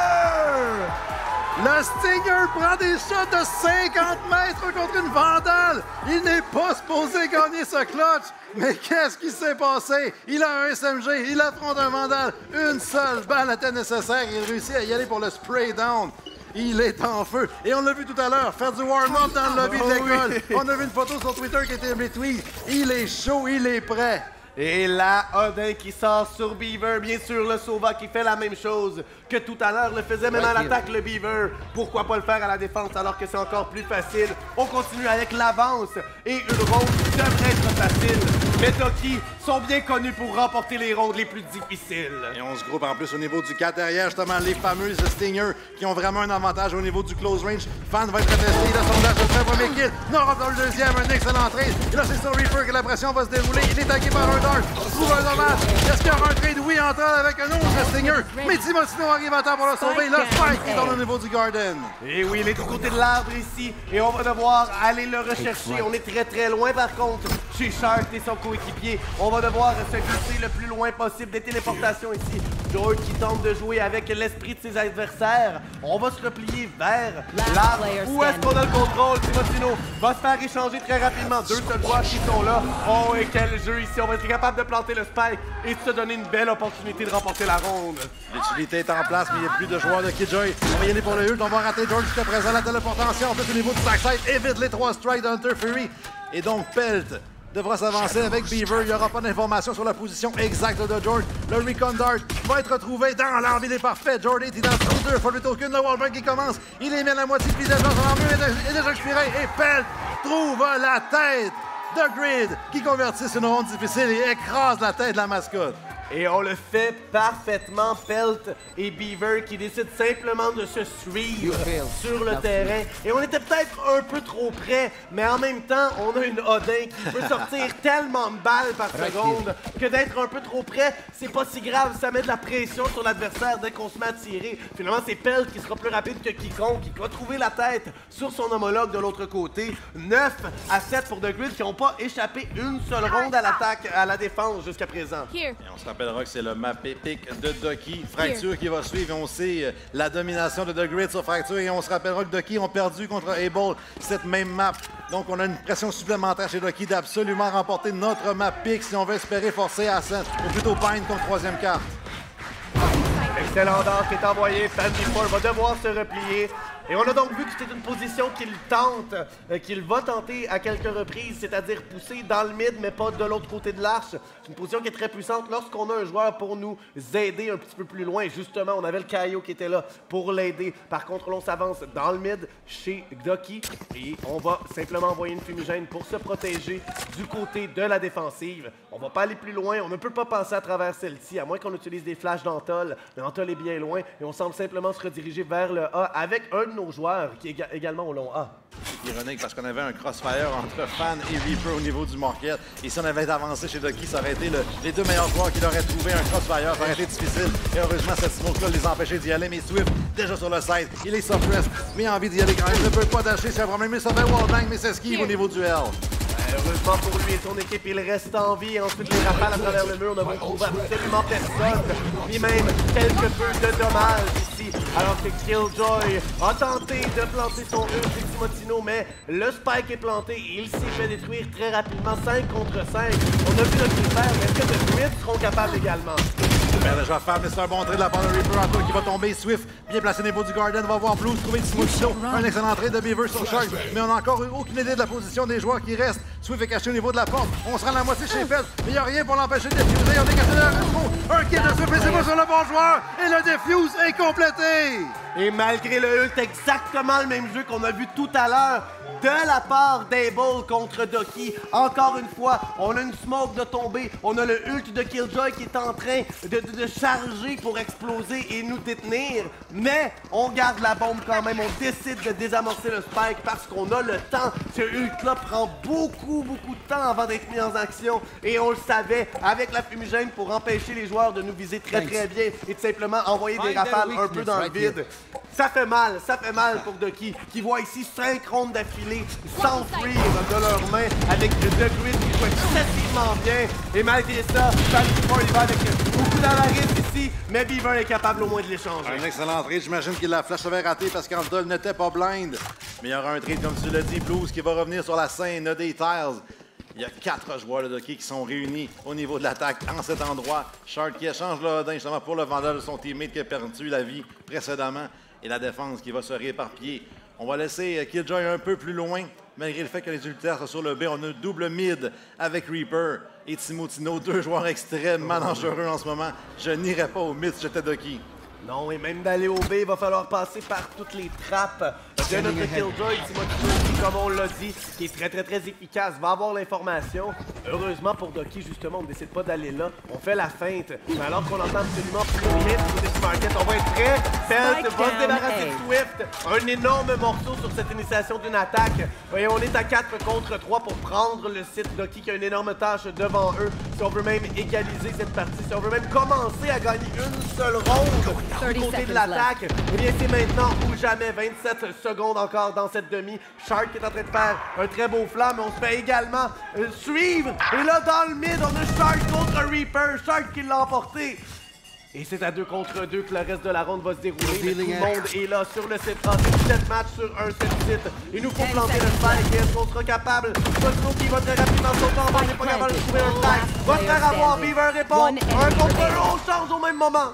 Le Stinger prend des shots de 50 mètres contre une Vandale. Il n'est pas supposé gagner ce clutch. Mais qu'est-ce qui s'est passé? Il a un SMG, il affronte un Vandale. Une seule balle était nécessaire. Il réussit à y aller pour le spray down. Il est en feu. Et on l'a vu tout à l'heure, faire du warm-up dans le lobby de l'école. On a vu une photo sur Twitter qui était retweet. Il est chaud, il est prêt. Et là, Odin qui sort sur Beaver. Bien sûr, le Sova qui fait la même chose que tout à l'heure le faisait même à l'attaque, le Beaver. Pourquoi pas le faire à la défense alors que c'est encore plus facile? On continue avec l'avance et une ronde qui devrait être facile. Les Ducky sont bien connus pour remporter les rondes les plus difficiles. Et on se groupe en plus au niveau du 4 derrière, justement, les fameuses Stingers qui ont vraiment un avantage au niveau du close range. Fan va être testé, il a son dash de très premier kill. Nora dans le deuxième, un excellent trade. Et là, c'est sur Reaper que la pression va se dérouler. Il est tagué par un dart. Trouve un dommage. Est-ce qu'il y aura un trade? Oui, entre avec un autre Stinger. Mais Timotino arrive à temps pour le sauver. Le Spike est dans le niveau du Garden. Et oui, il est du côté de l'arbre ici. Et on va devoir aller le rechercher. On est très très loin par contre. Chez Shark et son coéquipier. On va devoir se glisser le plus loin possible des téléportations ici. George qui tente de jouer avec l'esprit de ses adversaires. On va se replier vers l'arbre. Où est-ce qu'on a le contrôle? Timotino va se faire échanger très rapidement. Deux seuls joueurs qui sont là. Oh, et quel jeu ici. On va être capable de planter le spike et de se donner une belle opportunité de remporter la ronde. L'utilité est en place, mais il n'y a plus de joueurs de Killjoy. On va y aller pour le ult. On va rater George jusqu'à présent. La téléportation, en fait, au niveau du backside, évite les 3 strikes d'Hunter Fury. Et donc, Pelt devra s'avancer avec Beaver. Il n'y aura pas d'informations sur la position exacte de George. Le Recon Dart va être retrouvé dans l'envie des parfaits. George est identifié aux deux. Faut token. Le wallbreak qui commence. Il est mis à la moitié de visage. Son armure est déjà expiré. Et Pelt trouve la tête de Grid qui convertisse une ronde difficile et écrase la tête de la mascotte. Et on le fait parfaitement, Pelt et Beaver qui décident simplement de se suivre sur le terrain. Et on était peut-être un peu trop près, mais en même temps, on a une Odin qui peut sortir tellement de balles par seconde que d'être un peu trop près, c'est pas si grave. Ça met de la pression sur l'adversaire dès qu'on se met à tirer. Finalement, c'est Pelt qui sera plus rapide que quiconque, qui va trouver la tête sur son homologue de l'autre côté. 9-7 pour The Grid qui n'ont pas échappé une seule ronde à l'attaque, à la défense jusqu'à présent. Et on se rappellera que c'est le map épique de Ducky. Fracture qui va suivre. Et on sait la domination de The Grid sur Fracture. Et on se rappellera que Ducky ont perdu contre Able cette même map. Donc on a une pression supplémentaire chez Ducky d'absolument remporter notre map pick si on veut espérer forcer Ascent. Ou plutôt Pine comme troisième carte. Excellent dart qui est envoyé. Fanny4 va devoir se replier. Et on a donc vu que c'était une position qu'il tente, qu'il va tenter à quelques reprises, c'est-à-dire pousser dans le mid, mais pas de l'autre côté de l'arche. C'est une position qui est très puissante lorsqu'on a un joueur pour nous aider un petit peu plus loin. Justement, on avait le Kaio qui était là pour l'aider. Par contre, on s'avance dans le mid chez Ducky et on va simplement envoyer une fumigène pour se protéger du côté de la défensive. On va pas aller plus loin, on ne peut pas passer à travers celle-ci, à moins qu'on utilise des flashs d'Antol. Mais Antol est bien loin et on semble simplement se rediriger vers le A avec un de nos joueurs qui est également au long A. Ironique parce qu'on avait un crossfire entre Fan et Reaper au niveau du market. Et si on avait avancé chez Ducky, ça aurait été les deux meilleurs joueurs qui auraient trouvé un crossfire. Ça aurait été difficile. Et heureusement, cette smoke-là les empêchait d'y aller. Mais Swift, déjà sur le side, il est suppressed, mais a envie d'y aller quand même. Il ne peut pas dasher, c'est un problème. Mais ça fait wallbang, mais s'esquive au niveau du L. Heureusement pour lui et son équipe, il reste en vie. Ensuite, les rafales à travers le mur ne vont trouver absolument personne. Puis même quelque peu de dommages ici. Alors que Killjoy a tenté de planter son ult avec Timotino, mais le spike est planté et il s'est fait détruire très rapidement, 5 contre 5. On a vu notre faire, mais est-ce que The Grid seront capables également? Bien déjà faire, mais c'est un bon trait de la part de Reaper Anto qui va tomber. Swift, bien placé au niveau du Garden, va voir Blues trouver Timotino. Un excellent trait de Beaver sur Shark, mais on n'a encore aucune idée de la position des joueurs qui restent. Swift est caché au niveau de la porte. On se rend à la moitié chez Pelt, mais il n'y a rien pour l'empêcher de diffuser. On est caché dans le rétro. Un kill de Swift, mais c'est pas sur le bon joueur. Et le defuse est complété. Et malgré le ult, exactement le même jeu qu'on a vu tout à l'heure de la part d'Able contre Doki. Encore une fois, on a une smoke de tomber, on a le ult de Killjoy qui est en train de charger pour exploser et nous détenir. Mais on garde la bombe quand même, on décide de désamorcer le spike parce qu'on a le temps. Ce ult-là prend beaucoup de temps avant d'être mis en action. Et on le savait, avec la fumigène pour empêcher les joueurs de nous viser très bien et tout simplement envoyer des rafales un peu dans le vide. Ça fait mal pour Doki qui voit ici 5 rondes d'affilée s'enfuir de leurs mains avec The Grid qui joue excessivement bien. Et malgré ça, Sanford il va avec beaucoup d'avarice ici, mais Beaver est capable au moins de l'échanger. Un excellent trade, j'imagine qu'il la flash avait raté parce qu'Andol n'était pas blind. Mais il y aura un trade, comme tu l'as dit, Blues, qui va revenir sur la scène des Tiles. Il y a 4 joueurs de Doki qui sont réunis au niveau de l'attaque en cet endroit. Shard qui échange le Odin justement pour le vendeur de son teammate qui a perdu la vie précédemment. Et la défense qui va se rééparpiller. On va laisser Killjoy un peu plus loin, malgré le fait que les ultères sont sur le B. On a un double mid avec Reaper et Timotino, 2 joueurs extrêmement dangereux en ce moment. Je n'irai pas au mid si j'étais Doki. Non, et même d'aller au B, il va falloir passer par toutes les trappes de notre Killjoy. Timothy, comme on l'a dit, qui est très efficace, va avoir l'information. Heureusement pour Doki, justement, on ne décide pas d'aller là. On fait la feinte. Mais alors qu'on entend absolument plus vite côté du market, on va être prêt. Felt va se débarrasser de Swift. Un énorme morceau sur cette initiation d'une attaque. Et on est à 4 contre 3 pour prendre le site. Doki qui a une énorme tâche devant eux. Si on veut même égaliser cette partie, si on veut même commencer à gagner une seule ronde du côté de l'attaque, eh bien c'est maintenant ou jamais. 27 secondes encore dans cette demi. Shark est en train de faire un très beau flamme, mais on se fait également suivre. Et là, dans le mid, on a Shark contre Reaper. Shark qui l'a emporté. Et c'est à 2 contre 2 que le reste de la ronde va se dérouler. Mais tout le monde est là sur le site A. C'est 7 matchs sur un seul site. Il nous faut planter le spike. Et est-ce qu'on sera capable? Cosmo qui va très rapide dans son temps. On n'est pas capable de trouver un spike. Va se faire avoir. Beaver répond. Un contre l'autre. On change au même moment.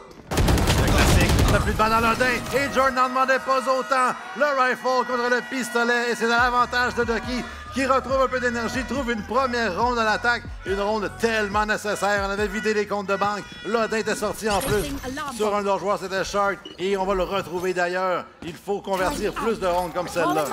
Il n'a plus de balle dans l'Odin et Jordan n'en demandait pas autant. Le rifle contre le pistolet et c'est l'avantage de Doki qui retrouve un peu d'énergie, trouve une première ronde à l'attaque. Une ronde tellement nécessaire. On avait vidé les comptes de banque. L'Odin était sorti en plus. Sur un de leurs joueurs, c'était Shark. Et on va le retrouver d'ailleurs. Il faut convertir plus de rondes comme celle-là.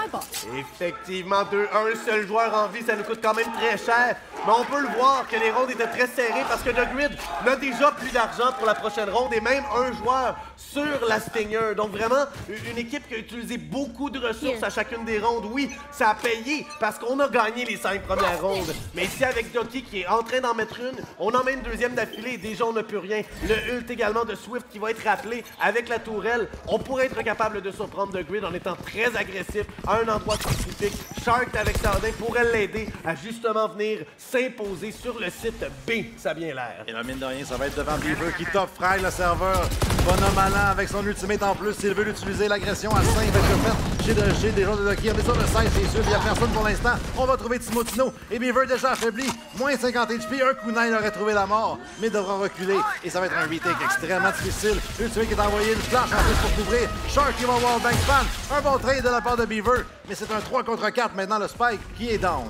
Effectivement, un seul joueur en vie, ça nous coûte quand même très cher. Mais on peut le voir que les rondes étaient très serrées parce que The Grid n'a déjà plus d'argent pour la prochaine ronde et même un joueur sur la Stinger. Donc vraiment, une équipe qui a utilisé beaucoup de ressources à chacune des rondes. Oui, ça a payé parce qu'on a gagné les 5 premières rondes. Mais ici, avec Doki qui est en train d'en mettre une, on en met une deuxième d'affilée et déjà on n'a plus rien. Le ult également de Swift qui va être rappelé avec la tourelle. On pourrait être capable de surprendre The Grid en étant très agressif à un endroit spécifique. Shark avec Sardin pourrait l'aider à justement venir s'imposer sur le site B. Ça a bien l'air. Et la mine de rien, ça va être devant Beaver qui top fry le serveur. Bonhomme allant avec son ultimate en plus. S'il veut l'utiliser, l'agression à 5 va être faite chez des joueurs de Doki. On est sur le 16, c'est sûr. Il n'y a personne pour l'instant. On va trouver Timotino. Et Beaver déjà affaibli. Moins 50 HP. Un coup il aurait trouvé la mort. Mais devra reculer. Et ça va être un retake extrêmement difficile. Ultimate qui est envoyé une flash en plus pour couvrir. Shark qui va avoir Bank Fan. Un bon trade de la part de Beaver. Mais c'est un 3 contre 4 maintenant. Le Spike qui est down.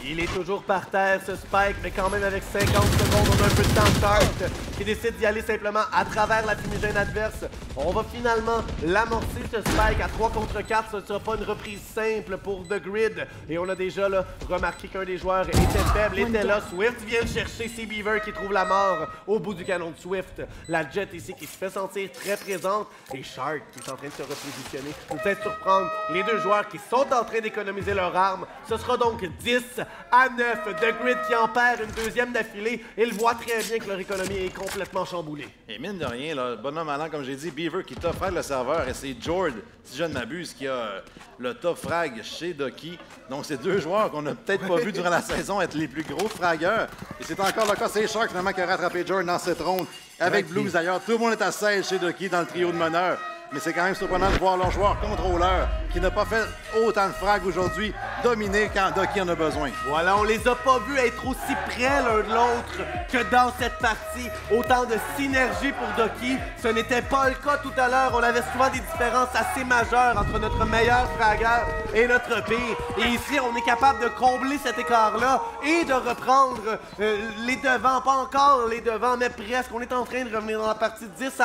Il est toujours par terre, ce Spike, mais quand même avec 50 secondes, on a un peu de temps. Shark qui décide d'y aller simplement à travers la fumigène adverse. On va finalement l'amorcer, ce Spike, à 3 contre 4. Ce ne sera pas une reprise simple pour The Grid. Et on a déjà là, remarqué qu'un des joueurs était faible, était là. Swift vient le chercher, c'est Beaver qui trouve la mort au bout du canon de Swift. La Jet ici qui se fait sentir très présente. Et Shark qui est en train de se repositionner. Peut-être surprendre les deux joueurs qui sont en train d'économiser leurs armes. Ce sera donc 10 à 9. The Grid qui en perd une deuxième d'affilée. Il voit très bien que leur économie est complètement chamboulée. Et mine de rien, là, bonhomme allant, comme j'ai dit, Beaver qui top frag le serveur et c'est Jord, si je ne m'abuse, qui a le top frag chez Doki. Donc c'est 2 joueurs qu'on n'a peut-être pas vu durant la saison être les plus gros fraggeurs. Et c'est encore le cas, c'est Shark finalement qui a rattrapé Jord dans cette ronde. Avec Blues d'ailleurs, tout le monde est à 16 chez Doki dans le trio de meneurs. Mais c'est quand même surprenant de voir leur joueur contrôleur qui qui n'a pas fait autant de frags aujourd'hui, dominer quand Ducky en a besoin. Voilà, on les a pas vus être aussi près l'un de l'autre que dans cette partie. Autant de synergie pour Ducky. Ce n'était pas le cas tout à l'heure. On avait souvent des différences assez majeures entre notre meilleur fragueur et notre pire. Et ici, on est capable de combler cet écart-là et de reprendre les devants. Pas encore les devants, mais presque. On est en train de revenir dans la partie 10-11.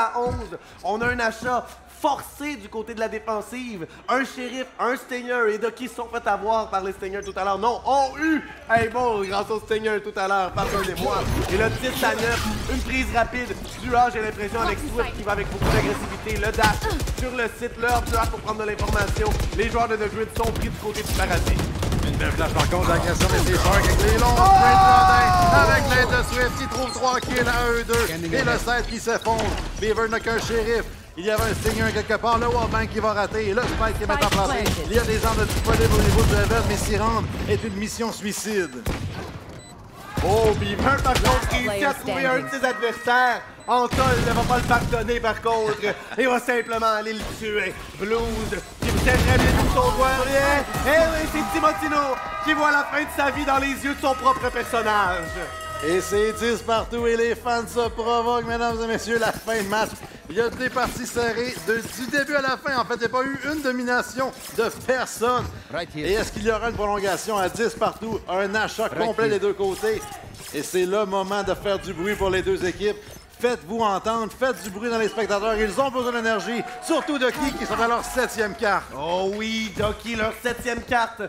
On a un achat forcé du côté de la défensive. Un shérif, un Stinger et Ducky se sont fait avoir par les Stingers tout à l'heure. Non, ont eu un bon grâce aux Stingers tout à l'heure, pardonnez-moi. Et là, 10-9, une prise rapide. Duas, j'ai l'impression, avec Swift qui va avec beaucoup d'agressivité. Le dash sur le site, l'heure Duas pour prendre de l'information. Les joueurs de The Grid sont pris du côté du paradis. Une belle flash par contre, l'agression de ces Sharks avec les longs sprint rodins. Avec l'aide de Swift qui trouve 3 kills à eux deux. Et le 7 qui s'effondre. Beaver n'a qu'un shérif. Il y avait un Stinger quelque part, le Wallbang qui va rater, et le Spike qui est maintenant placé. Il y a des armes disponibles au niveau du level, mais s'y rendre est une mission suicide. Oh, Beaver, par contre, réussit à trouver un de ses adversaires. Antol ne va pas le pardonner, par contre. Il va simplement aller le tuer. Blues, qui me tient très bien tout son doigt. Eh oui, c'est Timotino qui voit la fin de sa vie dans les yeux de son propre personnage. Et c'est 10 partout et les fans se provoquent, mesdames et messieurs, la fin de match. Il y a des parties serrées du début à la fin. En fait, il n'y a pas eu une domination de personne. Et est-ce qu'il y aura une prolongation à 10 partout? Un achat complet des deux côtés. Et c'est le moment de faire du bruit pour les deux équipes. Faites-vous entendre, faites du bruit dans les spectateurs. Ils ont besoin d'énergie, surtout Ducky qui sont à leur 7e carte. Oh oui, Ducky, leur 7e carte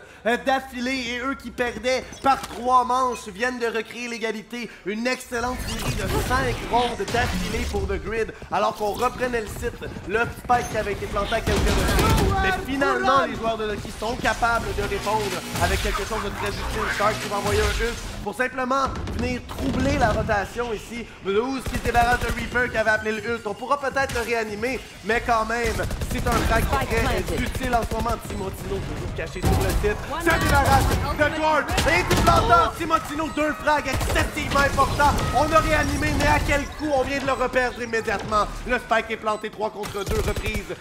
d'affilée et eux qui perdaient par 3 manches viennent de recréer l'égalité. Une excellente série de 5 rondes d'affilée pour The Grid alors qu'on reprenait le site. Le spike qui avait été planté à quelques reprises. Mais finalement, les joueurs de Ducky sont capables de répondre avec quelque chose de très utile. Shark qui va envoyer un ult pour simplement venir troubler la rotation ici. Blues qui se débarrasse de Reaper qui avait appelé le ult. On pourra peut-être le réanimer, mais quand même, c'est un frag qui est très utile en ce moment. Timotino toujours caché sur le site. Ça débarrasse de George et du plantant. Timotino, 2 frags excessivement importants. On a réanimé, mais à quel coup on vient de le reperdre immédiatement. Le spike est planté 3 contre 2, reprise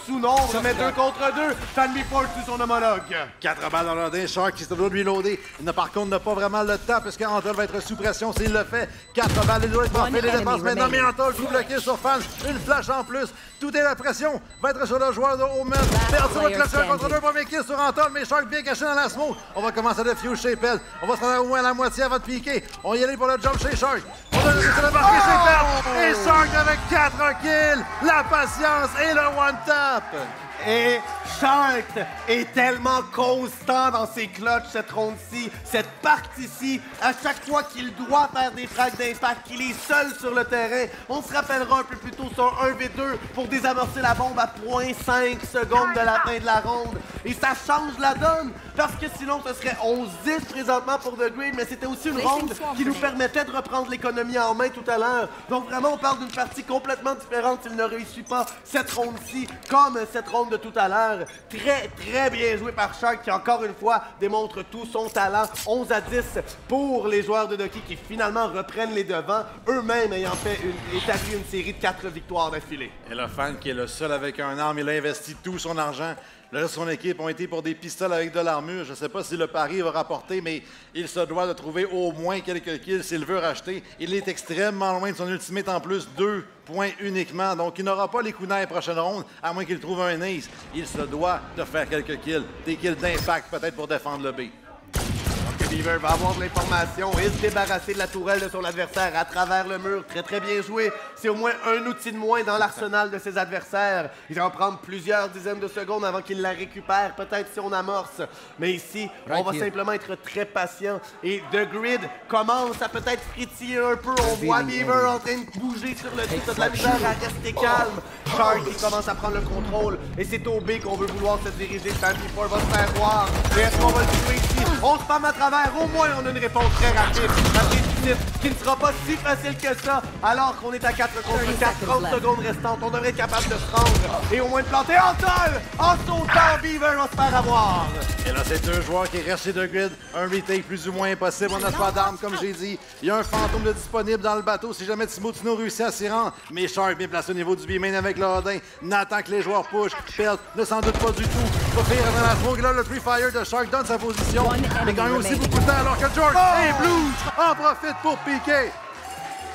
sous-nombre, mais 2 contre 2. Fanby Ford tue son homologue. 4 balles dans l'ordre. Shark qui se doit lui loader. Il n'a par contre n'a pas vraiment le temps parce qu'Antol va être sous pression s'il le fait. 4 balles, il doit être parfait. Les défenses maintenant, mais Antol double kill sur Fans. Une flash en plus. Tout est la pression. Va être sur le joueur de Omen. Perdu le clutch 1 contre 2. Premier kill sur Antol, mais Shark bien caché dans la smoke. On va commencer à defuse chez Pell. On va se rendre au moins à la moitié avant de piquer. On va y aller pour le jump chez Shark. On va essayer de marquer chez Pell. Et Shark avec 4 kills. La patience et le one-tap. Et Shark est tellement constant dans ses clutches cette ronde-ci, cette partie-ci. À chaque fois qu'il doit faire des frags d'impact, qu'il est seul sur le terrain. On se rappellera un peu plus tôt sur 1v2 pour désamorcer la bombe à 0.5 secondes de la fin de la ronde. Et ça change la donne, parce que sinon ce serait 11-10 présentement pour The Grid, mais c'était aussi une ronde qui nous permettait de reprendre l'économie en main tout à l'heure. Donc vraiment, on parle d'une partie complètement différente s'il ne réussit pas cette ronde-ci, comme cette ronde de tout à l'heure. Très, très bien joué par Shark qui, encore une fois, démontre tout son talent. 11-10 pour les joueurs de Ducky qui finalement reprennent les devants, eux-mêmes ayant fait établi une série de 4 victoires d'affilée. Et le fan qui est le seul avec un arme, il a investi tout son argent. Le reste de son équipe ont été pour des pistolets avec de l'armure. Je ne sais pas si le pari va rapporter, mais il se doit de trouver au moins quelques kills s'il veut racheter. Il est extrêmement loin de son ultimate en plus, 2 points uniquement. Donc il n'aura pas les coups d'œil prochaine ronde, à moins qu'il trouve un ace. Il se doit de faire quelques kills, des kills d'impact peut-être pour défendre le B. Beaver va avoir de l'information et se débarrasser de la tourelle de son adversaire à travers le mur. Très, très bien joué. C'est au moins un outil de moins dans l'arsenal de ses adversaires. Il va en prendre plusieurs dizaines de secondes avant qu'il la récupère, peut-être si on amorce. Mais ici, on va simplement être très patient. Et The Grid commence à peut-être frétiller un peu. On voit Beaver en train de bouger sur le site de la misère à rester calme. Shark qui commence à prendre le contrôle. Et c'est au B qu'on veut vouloir se diriger. Fanby Ford va se faire voir. Et est-ce qu'on va le tuer ici? On se forme à travers. au moins on a une réponse très rapide à Précipice, qui ne sera pas si facile que ça, alors qu'on est à 4 contre 4, 30 secondes restantes. On devrait être capable de se rendre et au moins de planter en sol. En sautant, Beaver va se faire avoir. Et là, c'est deux joueurs qui restent chez The Grid. Un retake plus ou moins impossible. On n'a pas d'armes, comme j'ai dit. Il y a un fantôme de disponible dans le bateau si jamais Timotino réussit à s'y rendre. Mais Shark bien placé au niveau du B-main avec le Odin. N'attend que les joueurs push. Pelt ne s'en doute pas du tout. Va faire dans la smoke. Là, le pre-fire de Shark donne sa position. Mais gagne aussi beaucoup de temps alors que George et Blues en profitent pour piquer.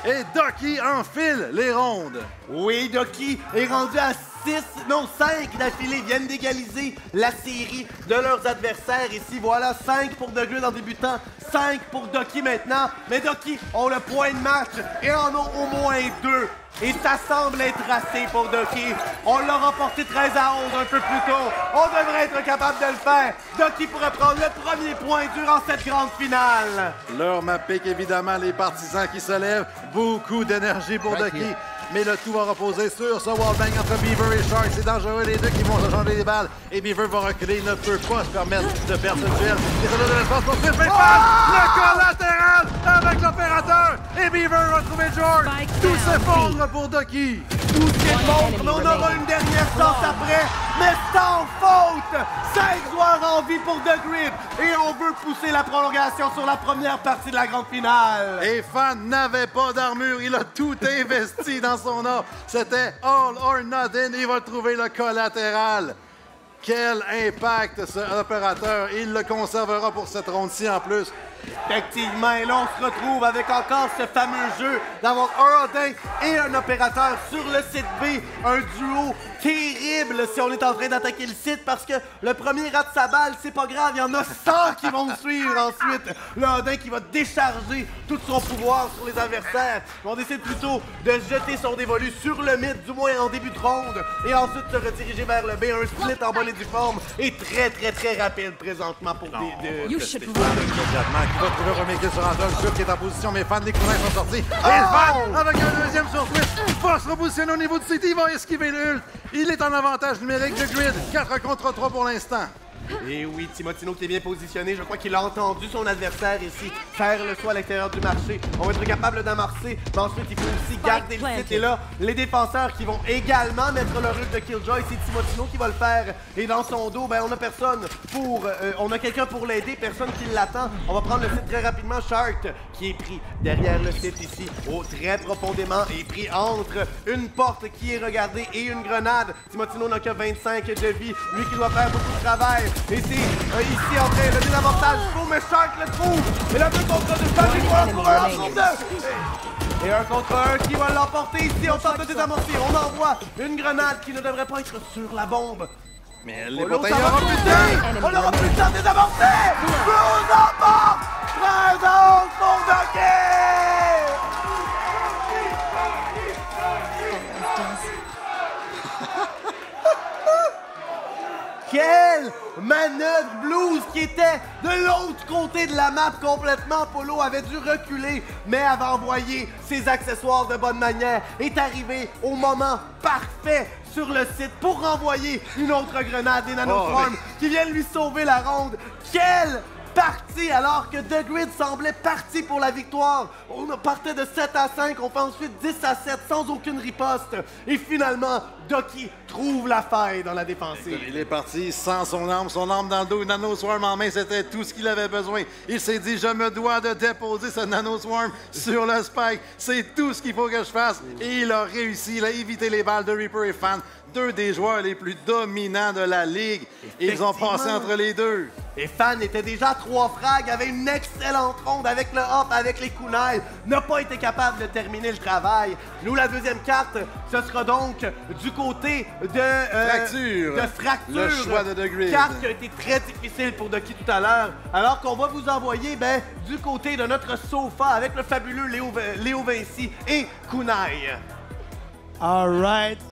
Et Ducky enfile les rondes. Oui, Ducky est rendu à 5 d'affilée, viennent d'égaliser la série de leurs adversaires. Ici, voilà, 5 pour The Grid en débutant, 5 pour Ducky maintenant. Mais Ducky ont le point de match et en ont au moins 2. Et ça semble être assez pour Ducky. On l'a remporté 13 à 11 un peu plus tôt. On devrait être capable de le faire. Ducky pourrait prendre le premier point durant cette grande finale. Leur map pique évidemment les partisans qui se lèvent. Beaucoup d'énergie pour Ducky. Mais le tout va reposer sur ce wallbang entre Beaver et Shark. C'est dangereux, les deux qui vont se changer les balles. Et Beaver va reculer, il ne peut pas se permettre de perdre ce duel. Et ça donne de l'espace pour Chris Mayfan. Le collatéral avec l'opérateur. Et Beaver va trouver George. Tout s'effondre pour Ducky. Tout ce qui montre, mais on aura une dernière chance après. Mais sans faute! 5 joueurs en vie pour The Grid. Et on veut pousser la prolongation sur la première partie de la grande finale. Et Fan n'avait pas d'armure. Il a tout investi dans son or. C'était all or nothing. Il va trouver le collatéral. Quel impact ce opérateur. Il le conservera pour cette ronde-ci en plus. Effectivement, et là on se retrouve avec encore ce fameux jeu d'avoir un Odin et un opérateur sur le site B. Un duo terrible si on est en train d'attaquer le site parce que le premier rate sa balle, c'est pas grave, il y en a 100 qui vont suivre ensuite. Le Odin qui va décharger tout son pouvoir sur les adversaires. On décide plutôt de jeter son dévolu sur le mid, du moins en début de ronde, et ensuite se rediriger vers le B. Un split en bonne et due forme et très rapide présentement pour qui va trouver Romé sur Anton. Swift qui est en position, mais Fan des courants sont sortis. Et Fan, avec un deuxième sur Swift, va se repositionner au niveau du City, il va esquiver le ult. Il est en avantage numérique de Grid. 4 contre 3 pour l'instant. Et oui, Timotino qui est bien positionné. Je crois qu'il a entendu son adversaire ici faire le saut à l'extérieur du marché. On va être capable d'amorcer, mais ensuite il faut aussi garder le site. Et là, les défenseurs qui vont également mettre leur ult de Killjoy, c'est Timotino qui va le faire. Et dans son dos, ben on a personne pour... on a quelqu'un pour l'aider, personne qui l'attend. On va prendre le site très rapidement. Shark qui est pris derrière le site ici, très profondément, et pris entre une porte qui est regardée et une grenade. Timotino n'a que 25 de vie, lui qui doit faire beaucoup de travail. Et c'est ici en train de désavantage pour mais Shark le trouve. Et là, 2 contre 2, Patrick pour un contre 2. Et 1 contre 1 qui va l'emporter ici. On tente de désamorcer. On envoie une grenade qui ne devrait pas être sur la bombe. Mais les On l'aura batailles plus de temps de désamorcer. Blues emporte 13 à 11 pour Ducky. Quelle manœuvre Blues qui était de l'autre côté de la map complètement. Polo avait dû reculer, mais avait envoyé ses accessoires de bonne manière. Est arrivé au moment parfait sur le site pour renvoyer une autre grenade des Nanoswarm qui viennent lui sauver la ronde. Quelle partie alors que The Grid semblait parti pour la victoire. On partait de 7 à 5, on fait ensuite 10 à 7 sans aucune riposte. Et finalement, Ducky trouve la faille dans la défensive. Il est parti sans son arme dans le dos, Nanoswarm en main, c'était tout ce qu'il avait besoin. Il s'est dit, je me dois de déposer ce Nanoswarm sur le spike. C'est tout ce qu'il faut que je fasse. Et il a réussi, il a évité les balles de Reaper et Fan. 2 des joueurs les plus dominants de la ligue. Ils ont passé entre les deux. Et Fan était déjà à 3 frags, avait une excellente ronde avec le hop, avec les kunai. N'a pas été capable de terminer le travail. Nous, la deuxième carte, ce sera donc du côté de Fracture. Le choix de The Grid. Carte qui a été très difficile pour Ducky tout à l'heure. Alors qu'on va vous envoyer du côté de notre sofa avec le fabuleux Léo Vinci et kunai. All right.